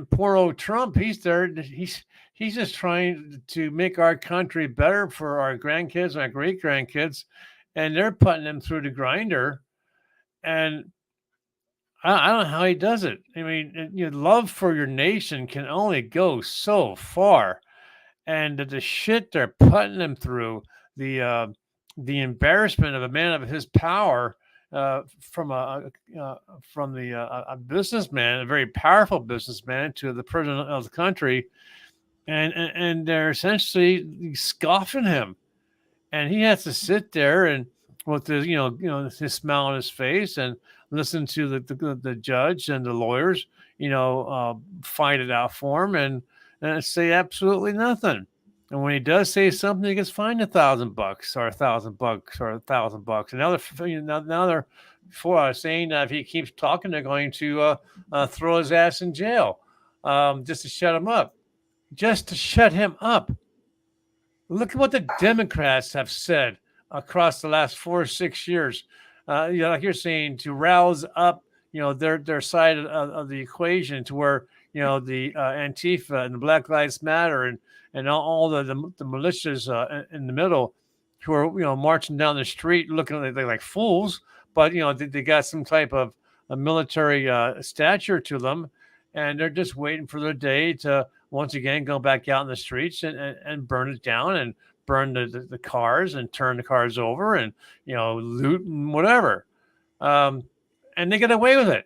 poor old Trump, he's there. He's just trying to make our country better for our grandkids and our great grandkids, and they're putting them through the grinder. And I don't know how he does it. I mean, your love for your nation can only go so far, and the shit they're putting them through, the embarrassment of a man of his power, from a businessman, a very powerful businessman, to the president of the country, and they're essentially scoffing him, and he has to sit there and with his smile on his face and listen to the judge and the lawyers, fight it out for him and say absolutely nothing. And when he does say something, he gets fined $1,000 or $1,000 or $1,000. And now they're saying that if he keeps talking, they're going to throw his ass in jail, just to shut him up. Just to shut him up. Look at what the Democrats have said across the last 4 or 6 years. Like you're saying, to rouse up, their side of the equation, to where the Antifa and the Black Lives Matter and all the militias in the middle, who are marching down the street looking like fools, but they got some type of a military stature to them, and they're just waiting for their day to once again go back out in the streets and burn it down and burn the cars and turn the cars over and loot and whatever, and they get away with it.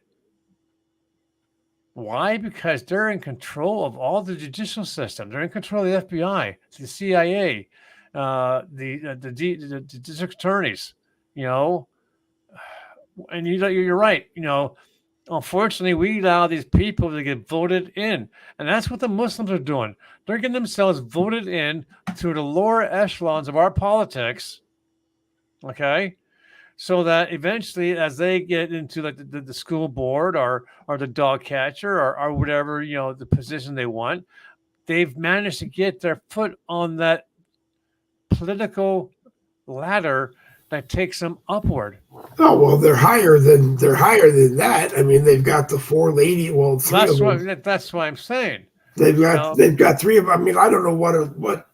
Why? Because they're in control of all the judicial system. They're in control of the FBI, the CIA, the district attorneys. And you're right. Unfortunately, we allow these people to get voted in, and that's what the Muslims are doing. They're getting themselves voted in to the lower echelons of our politics. Okay. So that eventually, as they get into the school board or the dog catcher or whatever, the position they want, they've managed to get their foot on that political ladder that takes them upward. Oh well, they're higher than that. I mean, they've got the four lady. Well, that's what I'm saying. They've got three of them. I mean, I don't know what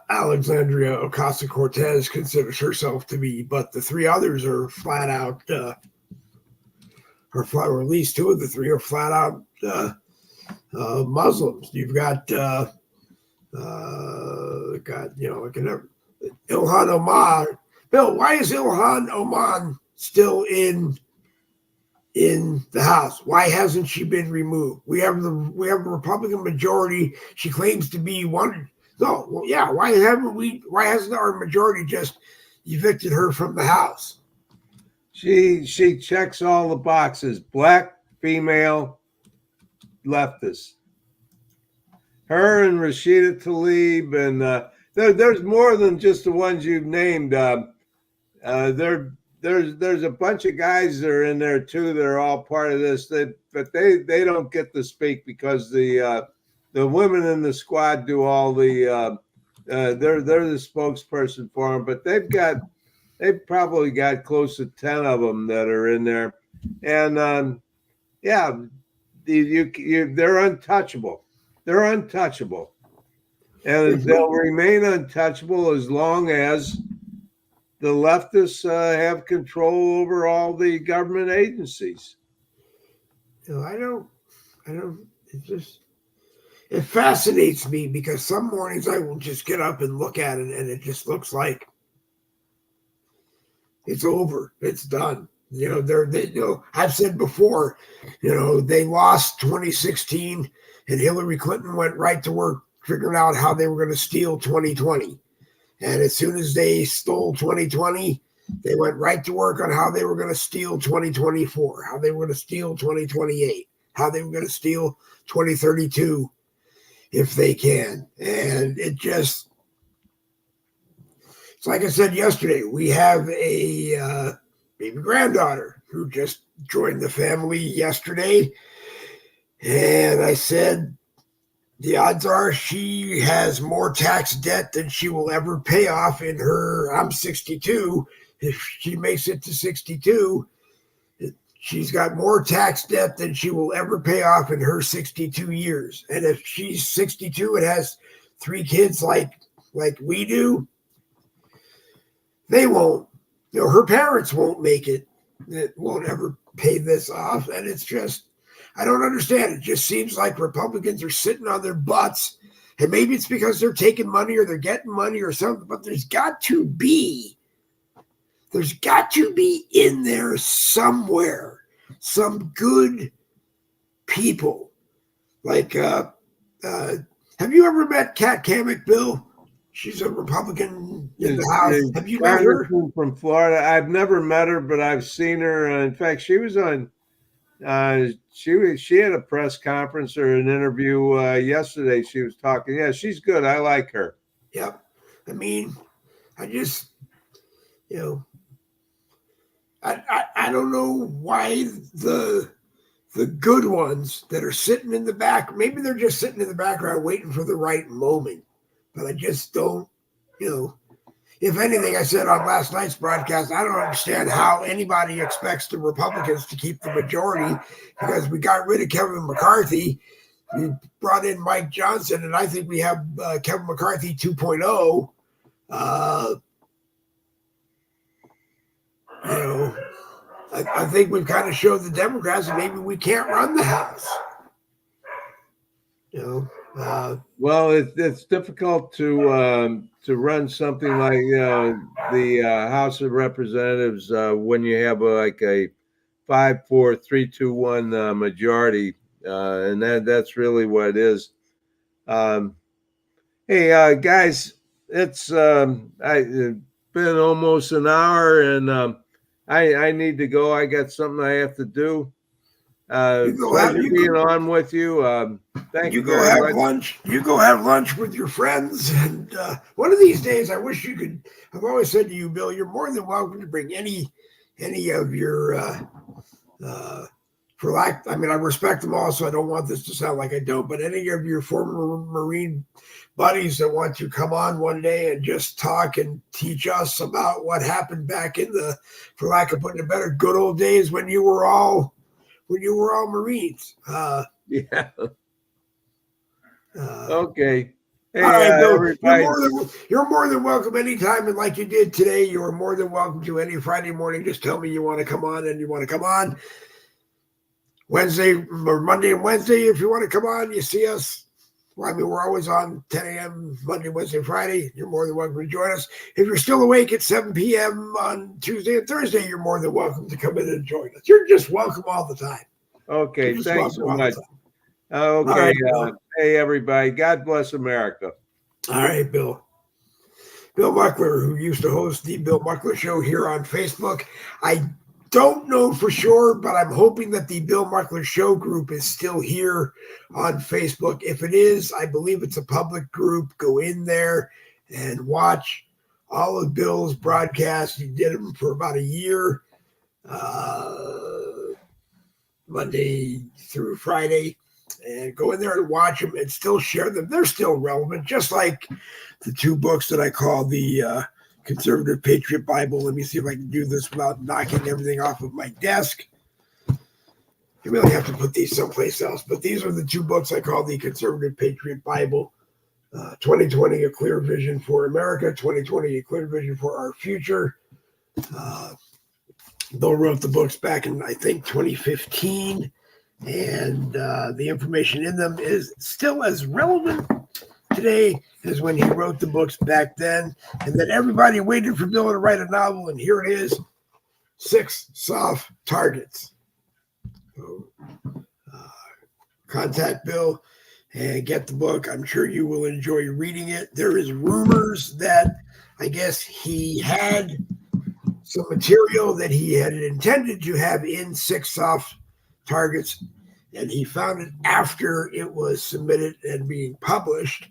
Alexandria Ocasio-Cortez considers herself to be, but the three others are flat out, or at least two of the three are flat out Muslims. You've got Ilhan Omar. Bill, why is Ilhan Omar still in the House? Why hasn't she been removed? We have a Republican majority. She claims to be one. No, well, yeah. Why hasn't our majority just evicted her from the House? She checks all the boxes. Black, female, leftist. Her and Rashida Tlaib, and there's more than just the ones you've named. There's a bunch of guys that are in there too. They're all part of this. But they don't get to speak because the women in the squad do all the. They're the spokesperson for them. But they've probably got close to 10 of them that are in there, and they're untouchable. They're untouchable, and they'll remain untouchable as long as the leftists have control over all the government agencies. I don't. It fascinates me because some mornings I will just get up and look at it, and it just looks like it's over. It's done. I've said before, they lost 2016, and Hillary Clinton went right to work figuring out how they were going to steal 2020. And as soon as they stole 2020, they went right to work on how they were going to steal 2024, how they were going to steal 2028, how they were going to steal 2032 if they can. And it's like I said yesterday, we have a baby granddaughter who just joined the family yesterday. And I said, the odds are she has more tax debt than she will ever pay off in her. I'm 62. If she makes it to 62, she's got more tax debt than she will ever pay off in her 62 years. And if she's 62 and has 3 kids like we do, they won't. Her parents won't make it. It won't ever pay this off. And it's just, I don't understand. It just seems like Republicans are sitting on their butts. And maybe it's because they're taking money or they're getting money or something, but there's got to be in there somewhere some good people. Like, have you ever met Kat Kamek, Bill? She's a Republican in the House. Have you met her? From Florida. I've never met her, but I've seen her. In fact, she was on. She had a press conference or an interview yesterday. She was talking. Yeah, she's good. I like her. Yep. I mean, I just, I don't know why the good ones that are sitting in the back, maybe they're just sitting in the background waiting for the right moment. But I just don't, if anything, I said on last night's broadcast, I don't understand how anybody expects the Republicans to keep the majority because we got rid of Kevin McCarthy. We brought in Mike Johnson, and I think we have Kevin McCarthy 2.0. I think we've kind of showed the Democrats that maybe we can't run the House. Well, it's difficult to run something like the House of Representatives when you have like a 5-4-3-2-1 majority, and that's really what it is. Hey, guys, it's been almost an hour, and I need to go. I got something I have to do. Pleasure being on with you. Thank you. Go have lunch. You go have lunch with your friends, and one of these days, I wish you could. I've always said to you, Bill, you're more than welcome to bring any of your. For lack, I mean, I respect them all, so I don't want this to sound like I don't. But any of your former Marine buddies that want to come on one day and just talk and teach us about what happened back in the, for lack of putting it better, good old days when you were all Marines. Yeah. Okay. Hey, all right, Bill, you're more than welcome anytime, and like you did today, you are more than welcome to any Friday morning. Just tell me you want to come on, and you want to come on Wednesday or Monday and Wednesday. If you want to come on, you see us. Well, I mean, we're always on 10 a.m. Monday, Wednesday, Friday. You're more than welcome to join us. If you're still awake at 7 p.m. on Tuesday and Thursday, you're more than welcome to come in and join us. You're just welcome all the time. Okay, thanks so much. Okay, right, hey, everybody. God bless America. All right, Bill. Bill Muckler, who used to host the Bill Muckler Show here on Facebook. I don't know for sure, but I'm hoping that the Bill Muckler Show group is still here on Facebook. If it is, I believe it's a public group. Go in there and watch all of Bill's broadcasts. He did them for about a year, Monday through Friday. And go in there and watch them and still share them. They're still relevant, just like the 2 books that I call the Conservative Patriot Bible. Let me see if I can do this without knocking everything off of my desk. You really have to put these someplace else. But these are the 2 books I call the Conservative Patriot Bible. 2020, A Clear Vision for America. 2020, A Clear Vision for Our Future. Bill wrote the books back in, I think, 2015. And the information in them is still as relevant today as when he wrote the books back then. And then everybody waited for Bill to write a novel, and here it is, 6 Soft Targets. So, contact Bill and get the book. I'm sure you will enjoy reading it. There is rumors that I guess he had some material that he had intended to have in 6 Soft Targets, and he found it after it was submitted and being published.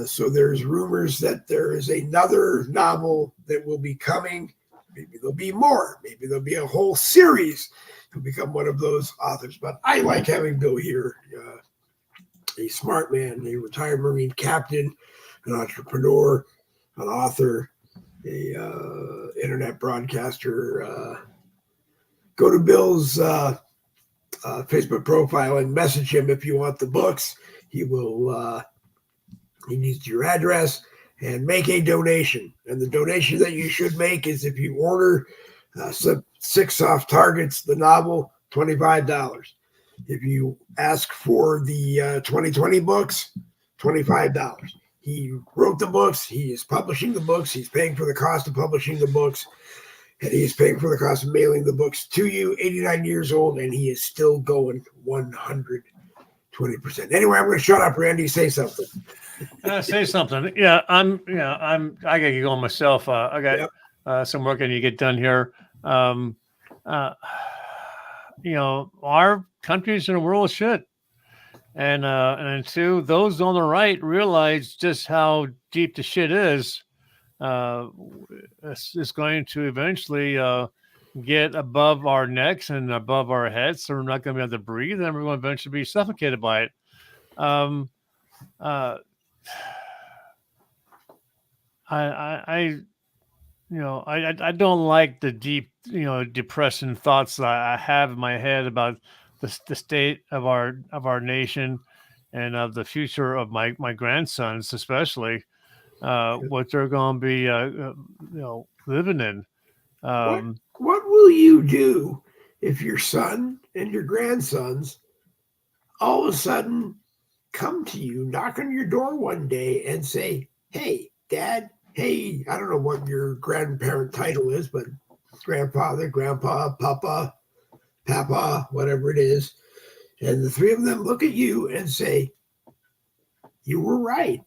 So there's rumors that there is another novel that will be coming. Maybe there'll be more. Maybe there'll be a whole series to become one of those authors. But I like having Bill here a smart man, a retired Marine captain, an entrepreneur, an author, a internet broadcaster. Go to Bill's Facebook profile and message him if you want the books. He will. He needs your address and make a donation. And the donation that you should make is if you order 6 Soft Targets, the novel, $25. If you ask for the 2020 books, $25. He wrote the books. He is publishing the books. He's paying for the cost of publishing the books. And he's paying for the cost of mailing the books to you, 89 years old, and he is still going 120%. Anyway, I'm going to shut up, Randy. Say something. Say something. Yeah, I gotta get going myself. I got some work I need to get done here. Our country's in a world of shit, and until those on the right realize just how deep the shit is, it's going to eventually get above our necks and above our heads, so we're not going to be able to breathe, and we're going to eventually be suffocated by it. I don't like the deep, depressing thoughts that I have in my head about the state of our nation and of the future of my grandsons, especially what they're going to be, living in. What will you do if your son and your grandsons all of a sudden come to you, knock on your door one day and say, "Hey, Dad, hey," I don't know what your grandparent title is, but grandfather, grandpa, papa, whatever it is. And the three of them look at you and say, "You were right."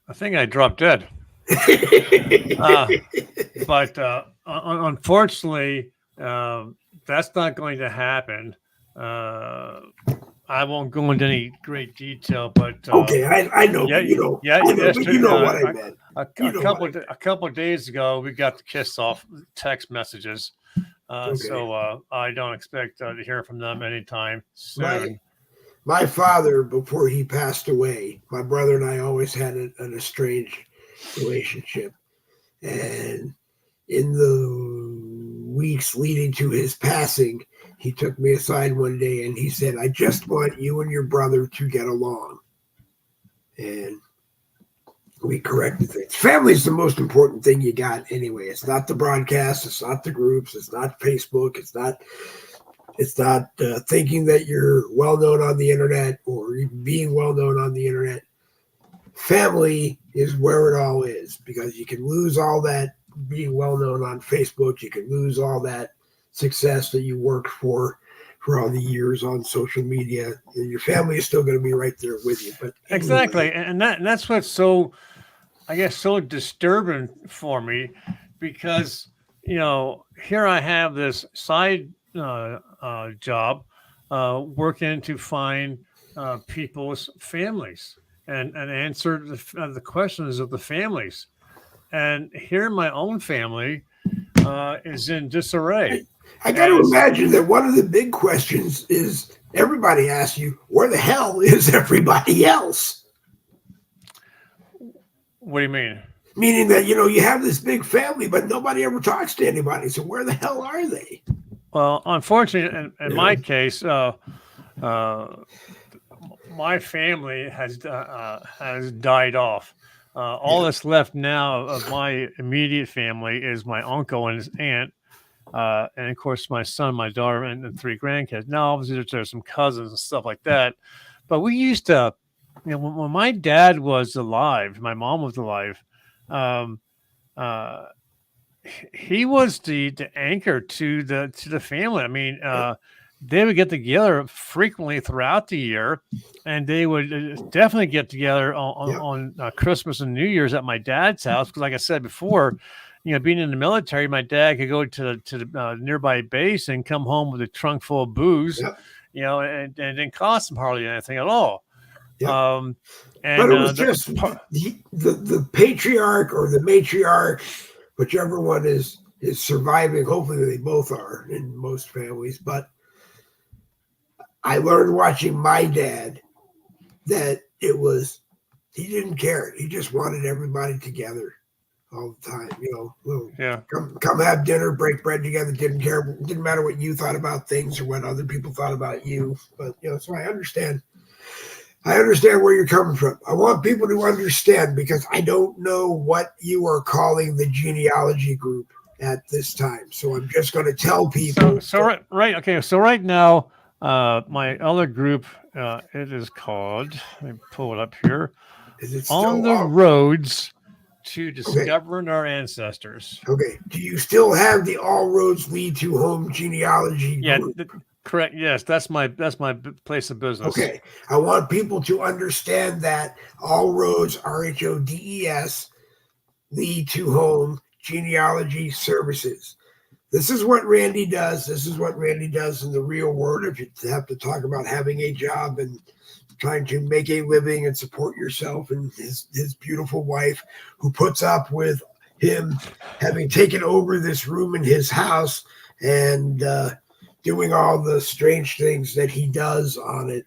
I think I dropped dead. But unfortunately, that's not going to happen. I won't go into any great detail, but okay, I know, but you know what I meant. A couple of days ago, we got the kiss off text messages, so I don't expect to hear from them anytime soon. My father, before he passed away, my brother and I always had an estranged relationship, and in the weeks leading to his passing, he took me aside one day and he said, "I just want you and your brother to get along." And we corrected things. Family is the most important thing you got anyway. It's not the broadcast. It's not the groups. It's not Facebook. It's not thinking that you're well-known on the internet or even being well-known on the internet. Family is where it all is, because you can lose all that being well-known on Facebook. You can lose all that success that you worked for all the years on social media, and your family is still going to be right there with you. But exactly, and that's what's so, I guess, so disturbing for me, because here I have this side job working to find people's families and answer the questions of the families, and here my own family is in disarray. I got to imagine that one of the big questions is everybody asks you, where the hell is everybody else? What do you mean? Meaning that, you have this big family, but nobody ever talks to anybody. So where the hell are they? Well, unfortunately, in my case, my family has died off. All that's left now of my immediate family is my uncle and his aunt. And of course, my son, my daughter, and 3 grandkids. Now, obviously, there's some cousins and stuff like that. But we used to, when my dad was alive, my mom was alive, he was the anchor to the family. I mean, they would get together frequently throughout the year, and they would definitely get together on Christmas and New Year's at my dad's house. Because, like I said before, being in the military, my dad could go to the nearby base and come home with a trunk full of booze, and didn't cost him hardly anything at all. But it was just the patriarch or the matriarch, whichever one is surviving. Hopefully they both are in most families. But I learned watching my dad that he didn't care. He just wanted everybody together all the time. Yeah. Come have dinner, break bread together. Didn't care. Didn't matter what you thought about things or what other people thought about you. But so I understand. I understand where you're coming from. I want people to understand, because I don't know what you are calling the genealogy group at this time. So I'm just going to tell people. So right. Okay. So right now, my other group, it is called, let me pull it up here, Is it On still the Roads to Discovering Our Ancestors. Okay. Do you still have the All Roads Lead to Home genealogy group? Correct. Yes, that's my place of business. Okay. I want people to understand that All Roads, RHODES, Lead to Home genealogy services. This is what Randy does. This is what Randy does in the real world. If you have to talk about having a job and trying to make a living and support yourself and his beautiful wife, who puts up with him having taken over this room in his house and doing all the strange things that he does on it.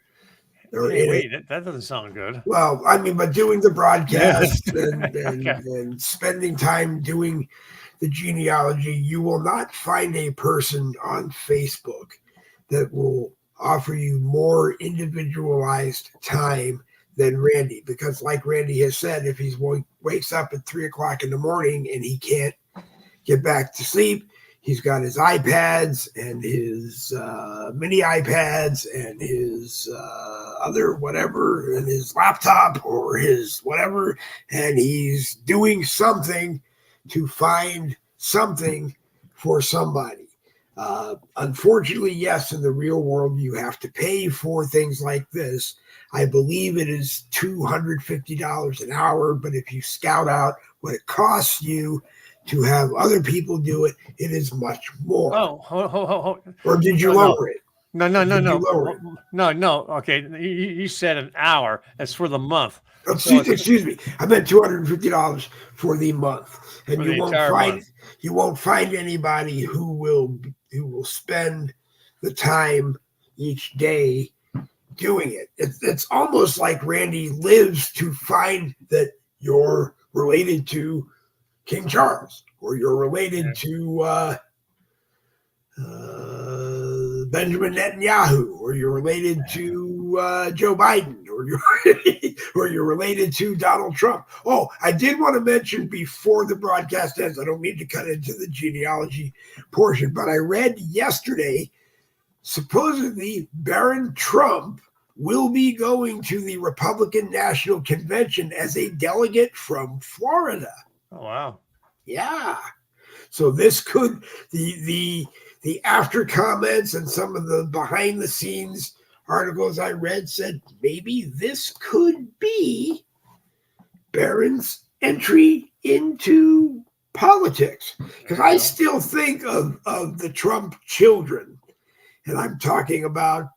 That doesn't sound good. Well, I mean, but doing the broadcast and spending time doing the genealogy, you will not find a person on Facebook that will offer you more individualized time than Randy, because like Randy has said, if he wakes up at 3:00 in the morning and he can't get back to sleep, he's got his iPads and his mini iPads and his other whatever, and his laptop or his whatever, and he's doing something to find something for somebody. Unfortunately, yes, in the real world, you have to pay for things like this. I believe it is $250 an hour, but if you scout out what it costs you to have other people do it, it is much more. Oh, or did you lower it? No. Okay, you said an hour. That's for the month. Excuse me. I meant $250 for the month, and you won't find anybody who will spend the time each day doing it. It's almost like Randy lives to find that you're related to King Charles, or you're related to Benjamin Netanyahu, or you're related to Joe Biden, or you're related to Donald Trump. Oh, I did want to mention before the broadcast ends, I don't mean to cut into the genealogy portion, but I read yesterday, supposedly Barron Trump will be going to the Republican National Convention as a delegate from Florida. Oh, wow. Yeah. So this could, the after comments and some of the behind the scenes articles I read said maybe this could be Barron's entry into politics. Because I still think of the Trump children, and I'm talking about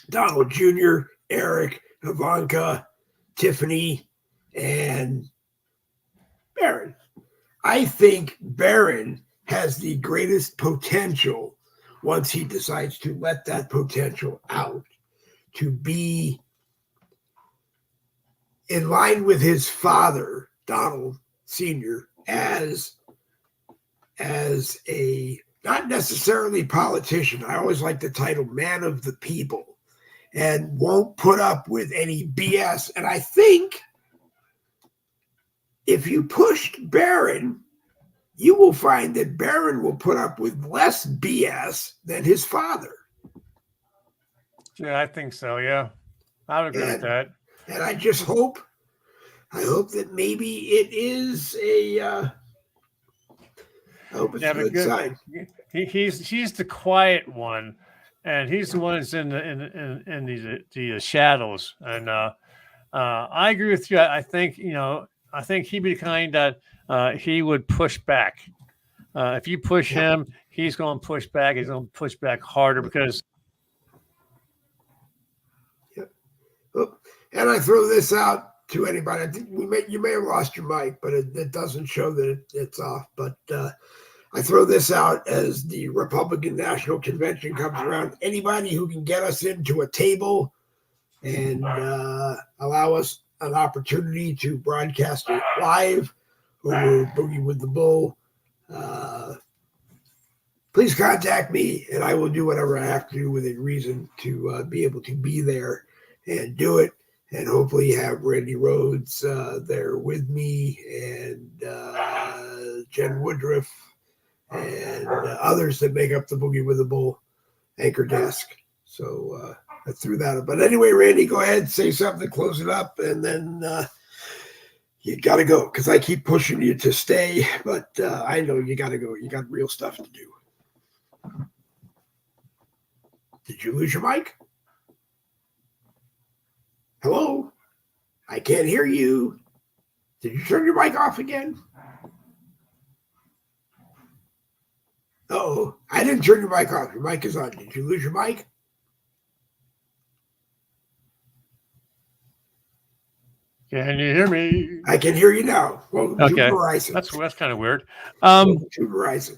Donald Jr., Eric, Ivanka, Tiffany, and Barron. I think Barron has the greatest potential, once he decides to let that potential out, to be in line with his father, Donald Sr., as a not necessarily politician. I always like the title man of the people, and won't put up with any BS. And I think if you pushed Barron, you will find that Barron will put up with less BS than his father. Yeah, I think so. Yeah, I would agree with that. And I just hope that maybe it is I hope it's a good sign. He's the quiet one, and he's the one that's in the shadows. And I agree with you. I think he'd be the kind that he would push back. If you push him, he's going to push back. He's going to push back harder because. Yep. Oh, and I throw this out to anybody. I think you may have lost your mic, but it doesn't show that it's off. But I throw this out as the Republican National Convention comes around. Anybody who can get us into a table and allow us an opportunity to broadcast it live over Boogie with the Bull, please contact me, and I will do whatever I have to do within reason to be able to be there and do it, and hopefully have Randy Rhodes there with me, and Jen Woodruff, and others that make up the Boogie with the Bull anchor desk. So I threw that up. But anyway, Randy, go ahead, say something, close it up, and then you got to go, because I keep pushing you to stay, but I know you got to go. You got real stuff to do. Did you lose your mic? Hello? I can't hear you. Did you turn your mic off again? Uh-oh, I didn't turn your mic off. Your mic is on. Did you lose your mic? Can you hear me? I can hear you now. Welcome to Okay, Verizon. that's kind of weird. Welcome to Verizon.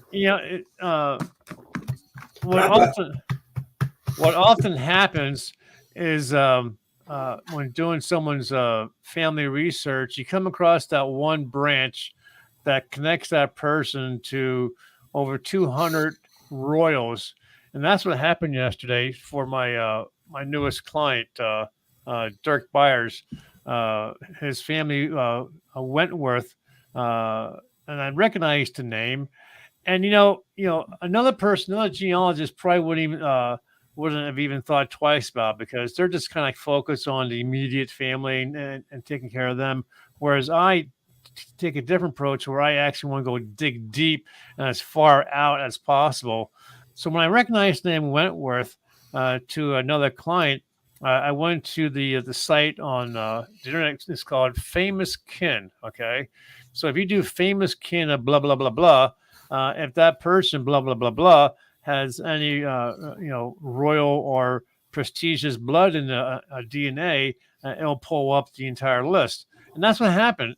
What often happens is when doing someone's family research, you come across that one branch that connects that person to over 200 royals, and that's what happened yesterday for my my newest client, Dirk Byers. His family, Wentworth, and I recognized the name. And another person, another genealogist, probably wouldn't have even thought twice about it, because they're just kind of focused on the immediate family and taking care of them. Whereas I take a different approach, where I actually want to go dig deep and as far out as possible. So when I recognized the name Wentworth to another client, I went to the site on the internet. It's called Famous Kin. Okay, so if you do Famous Kin of blah blah blah blah, if that person blah blah blah blah has any royal or prestigious blood in the DNA, it'll pull up the entire list, and that's what happened.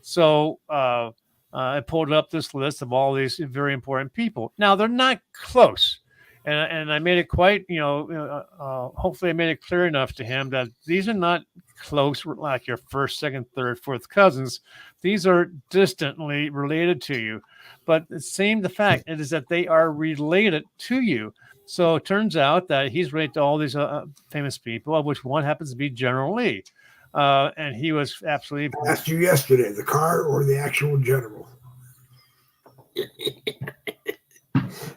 So I pulled up this list of all these very important people. Now they're not close. And I made it quite, hopefully I made it clear enough to him that these are not close, like your first, second, third, fourth cousins. These are distantly related to you. But the fact is that they are related to you. So it turns out that he's related to all these famous people, of which one happens to be General Lee. And he was absolutely... I asked you yesterday, the car or the actual general?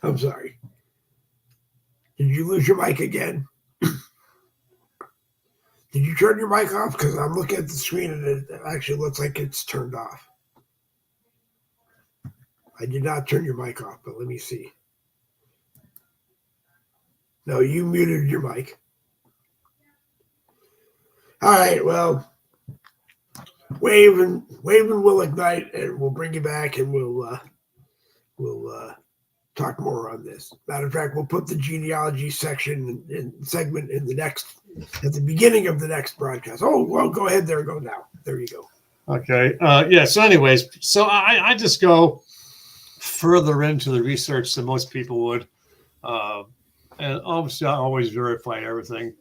I'm sorry. Did you lose your mic again? Did you turn your mic off? Because I'm looking at the screen and it actually looks like it's turned off. I did not turn your mic off, but let me see. No, you muted your mic. All right, well, waving will ignite, and we'll bring you back, and we'll talk more on this. Matter of fact, we'll put the genealogy section and segment at the beginning of the next broadcast. Oh, well, go ahead there. Go now. There you go. Okay. So anyways, so I just go further into the research than most people would. And obviously I always verify everything.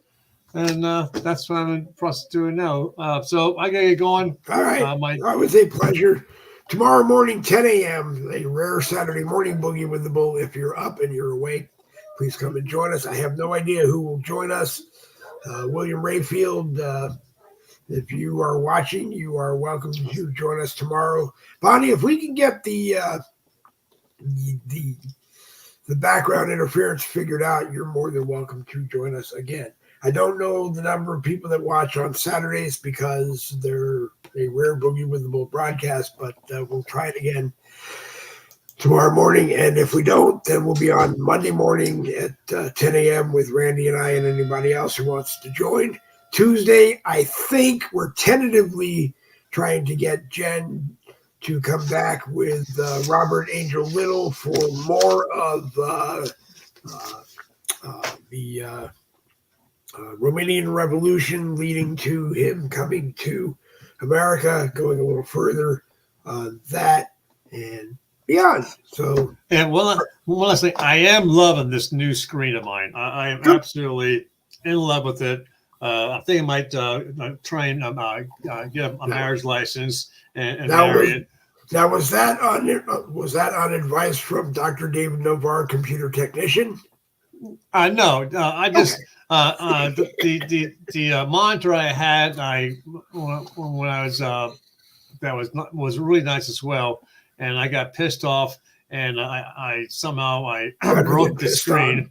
And that's what I'm in the process of doing now. So I got to get going. All right. It was a pleasure. Tomorrow morning, 10 a.m., a rare Saturday morning Boogie with the Bull. If you're up and you're awake, please come and join us. I have no idea who will join us. William Rayfield, if you are watching, you are welcome to join us tomorrow. Bonnie, if we can get the background interference figured out, you're more than welcome to join us again. I don't know the number of people that watch on Saturdays because they're a rare Boogie with the Bull broadcast, but we'll try it again tomorrow morning. And if we don't, then we'll be on Monday morning at 10 a.m. with Randy and I and anybody else who wants to join. Tuesday, I think we're tentatively trying to get Jen to come back with Robert Angel Little for more of the Romanian Revolution, leading to him coming to America, going a little further on that. And beyond. So, And one last thing, I am loving this new screen of mine. I am absolutely in love with it. I think I might try and get a marriage license and marry it. Now, was that on advice from Dr. David Novar, computer technician? No, I just the monitor I had when I was that was really nice as well, and I got pissed off, and I somehow broke the screen.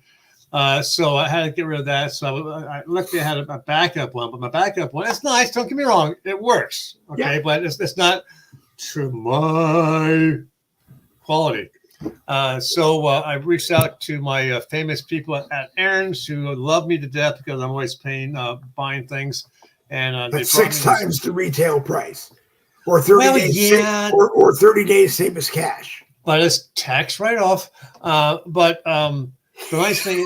So I had to get rid of that. So I luckily had a backup one, but my backup one, it's nice. Don't get me wrong, it works. Okay, yeah. But it's not to my quality. So I reached out to my famous people at Aaron's who love me to death because I'm always buying things. And that's 6 times the retail price, or 30 days, or 30 days same as cash. But it's tax write-off. But the nice thing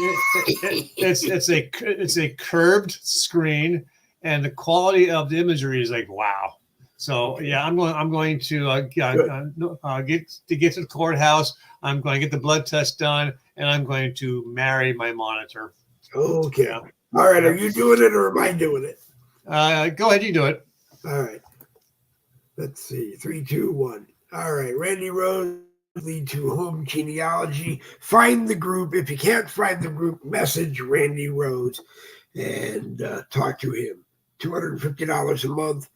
it's a curved screen, and the quality of the imagery is like wow. So yeah, I'm going to get to the courthouse. I'm going to get the blood test done, and I'm going to marry my monitor. Okay. Yeah. All right. Are you doing it or am I doing it? Go ahead. You do it. All right. Let's see. 3, 2, 1. All right. Randy Rose, lead to home genealogy. Find the group. If you can't find the group, message Randy Rose and talk to him. $250 a month.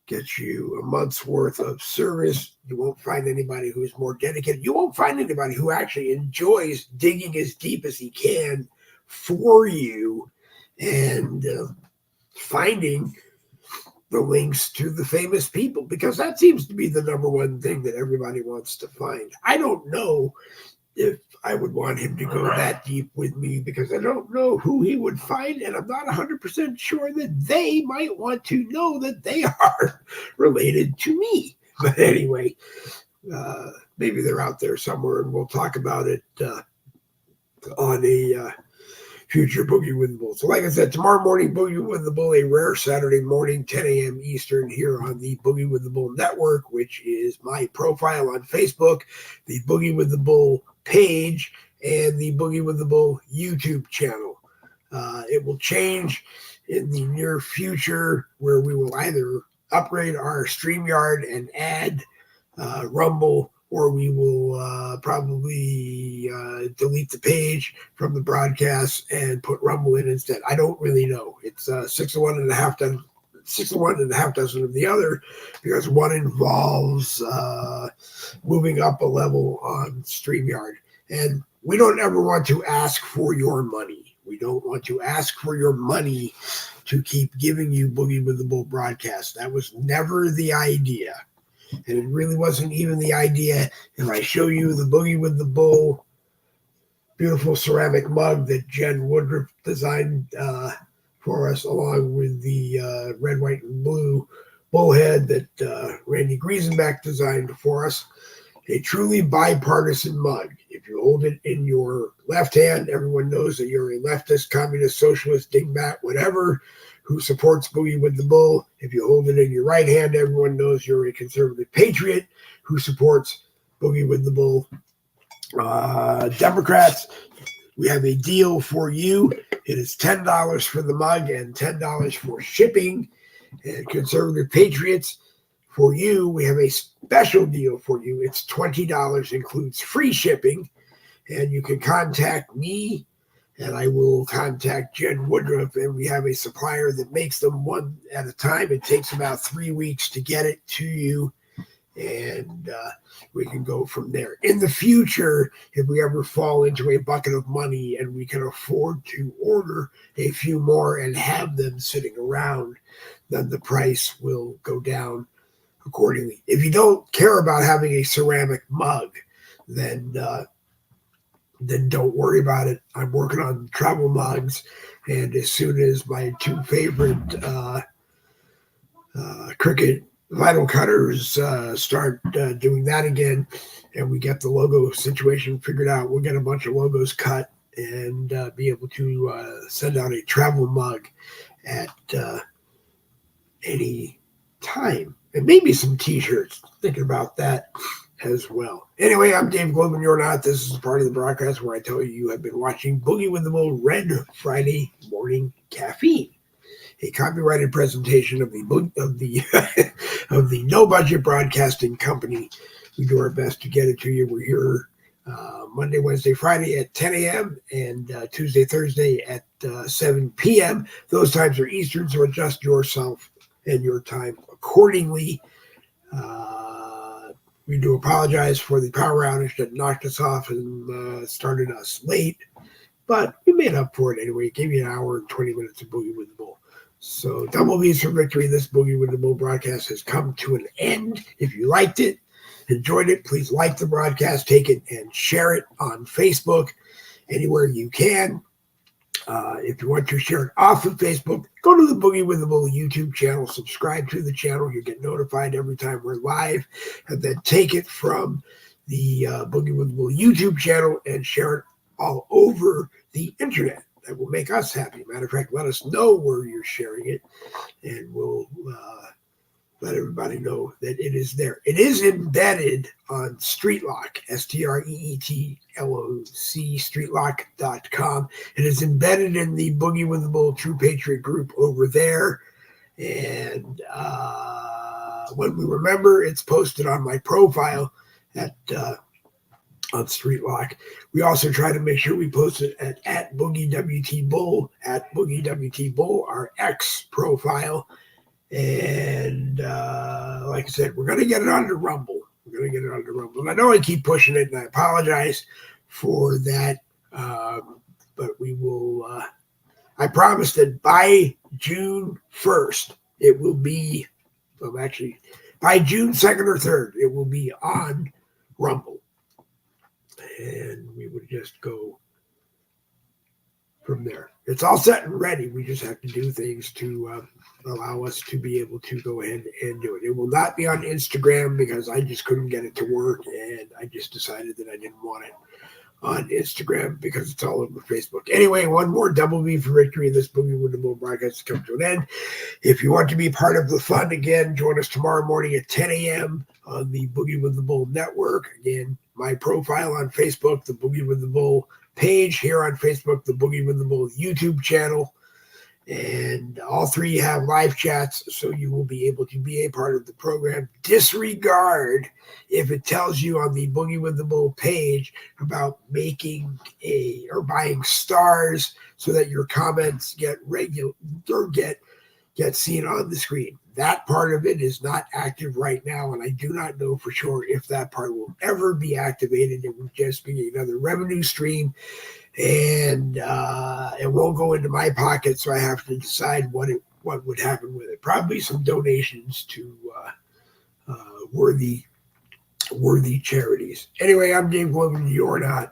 Gets you a month's worth of service. You won't find anybody who's more dedicated. You won't find anybody who actually enjoys digging as deep as he can for you and finding the links to the famous people, because that seems to be the number one thing that everybody wants to find. I don't know if I would want him to go that deep with me because I don't know who he would find, and I'm not 100% sure that they might want to know that they are related to me. But anyway, maybe they're out there somewhere, and we'll talk about it on a future Boogie with the Bull. So like I said, tomorrow morning, Boogie with the Bull, a rare Saturday morning, 10 a.m. Eastern here on the Boogie with the Bull Network, which is my profile on Facebook, the Boogie with the Bull page, and the Boogie with the Bull YouTube channel. It will change in the near future where we will either upgrade our StreamYard and add Rumble, or we will probably delete the page from the broadcast and put Rumble in instead. I don't really know. It's 6 of one and a half dozen, 6 of one and a half dozen of the other, because one involves moving up a level on StreamYard. And we don't ever want to ask for your money. We don't want to ask for your money to keep giving you Boogie with the Bull broadcast. That was never the idea. And it really wasn't even the idea if I show you the Boogie with the Bull beautiful ceramic mug that Jen Woodruff designed for us, along with the red, white, and blue bullhead that Randy Griesenbeck designed for us. A truly bipartisan mug. If you hold it in your left hand, everyone knows that you're a leftist, communist, socialist, dingbat, whatever, who supports Boogie with the Bull. If you hold it in your right hand, everyone knows you're a conservative patriot who supports Boogie with the Bull. Democrats, we have a deal for you. It is $10 for the mug and $10 for shipping. And conservative patriots, for you, we have a special deal for you. It's $20, includes free shipping. And you can contact me, and I will contact Jen Woodruff, and we have a supplier that makes them one at a time. It takes about 3 weeks to get it to you, and we can go from there. In the future, if we ever fall into a bucket of money and we can afford to order a few more and have them sitting around, then the price will go down accordingly. If you don't care about having a ceramic mug, then don't worry about it. I'm working on travel mugs, and as soon as my 2 favorite Cricut vinyl cutters start doing that again, and we get the logo situation figured out, we'll get a bunch of logos cut and be able to send out a travel mug at any time. And maybe some t-shirts, thinking about that as well. Anyway, I'm Dave Globin. You're not. This is part of the broadcast where I tell you have been watching Boogie with the Bull Red Friday Morning Caffeine, a copyrighted presentation of the of the No Budget Broadcasting Company. We do our best to get it to you. We're here Monday, Wednesday, Friday at 10 a.m. and Tuesday, Thursday at 7 p.m. Those times are Eastern, so adjust yourself and your time accordingly. We do apologize for the power outage that knocked us off and started us late, but we made up for it anyway. It gave you an hour and 20 minutes of Boogie with the Bull. So double B's for victory. This Boogie with the Bull broadcast has come to an end. If you liked it, enjoyed it, please like the broadcast, take it and share it on Facebook anywhere you can. If you want to share it off of Facebook, go to the Boogie with the Bull YouTube channel, subscribe to the channel. You get notified every time we're live, and then take it from the Boogie with the Bull YouTube channel and share it all over the internet. That will make us happy. Matter of fact, let us know where you're sharing it, and we'll let everybody know that it is there. It is embedded on StreetLock, StreetLoc, StreetLock.com. It is embedded in the Boogie with the Bull True Patriot group over there. And when we remember, it's posted on my profile at on StreetLock. We also try to make sure we post it at BoogieWTBull, at BoogieWTBull, our X profile. And like I said, we're going to get it onto Rumble. And I know I keep pushing it, and I apologize for that. But we will, I promise that by June 1st, it will be, well, actually, by June 2nd or 3rd, it will be on Rumble. And we would just go from there. It's all set and ready. We just have to do things to allow us to be able to go ahead and do it. It will not be on Instagram because I just couldn't get it to work, and I just decided that I didn't want it on Instagram because it's all over Facebook. Anyway, one more double B for victory. This Boogie with the Bull broadcast has come to an end. If you want to be part of the fun again, join us tomorrow morning at 10 a.m. on the Boogie with the Bull network. Again, my profile on Facebook, the Boogie with the Bull page here on Facebook, the Boogie with the Bull YouTube channel. And all three have live chats, so you will be able to be a part of the program. Disregard if it tells you on the Boogie with the Bull page about making or buying stars so that your comments get regular or get seen on the screen. That part of it is not active right now, and I do not know for sure if that part will ever be activated. It will just be another revenue stream, and it won't go into my pocket, so I have to decide what would happen with it. Probably some donations to worthy charities. Anyway, I'm Dave Globin. You're not.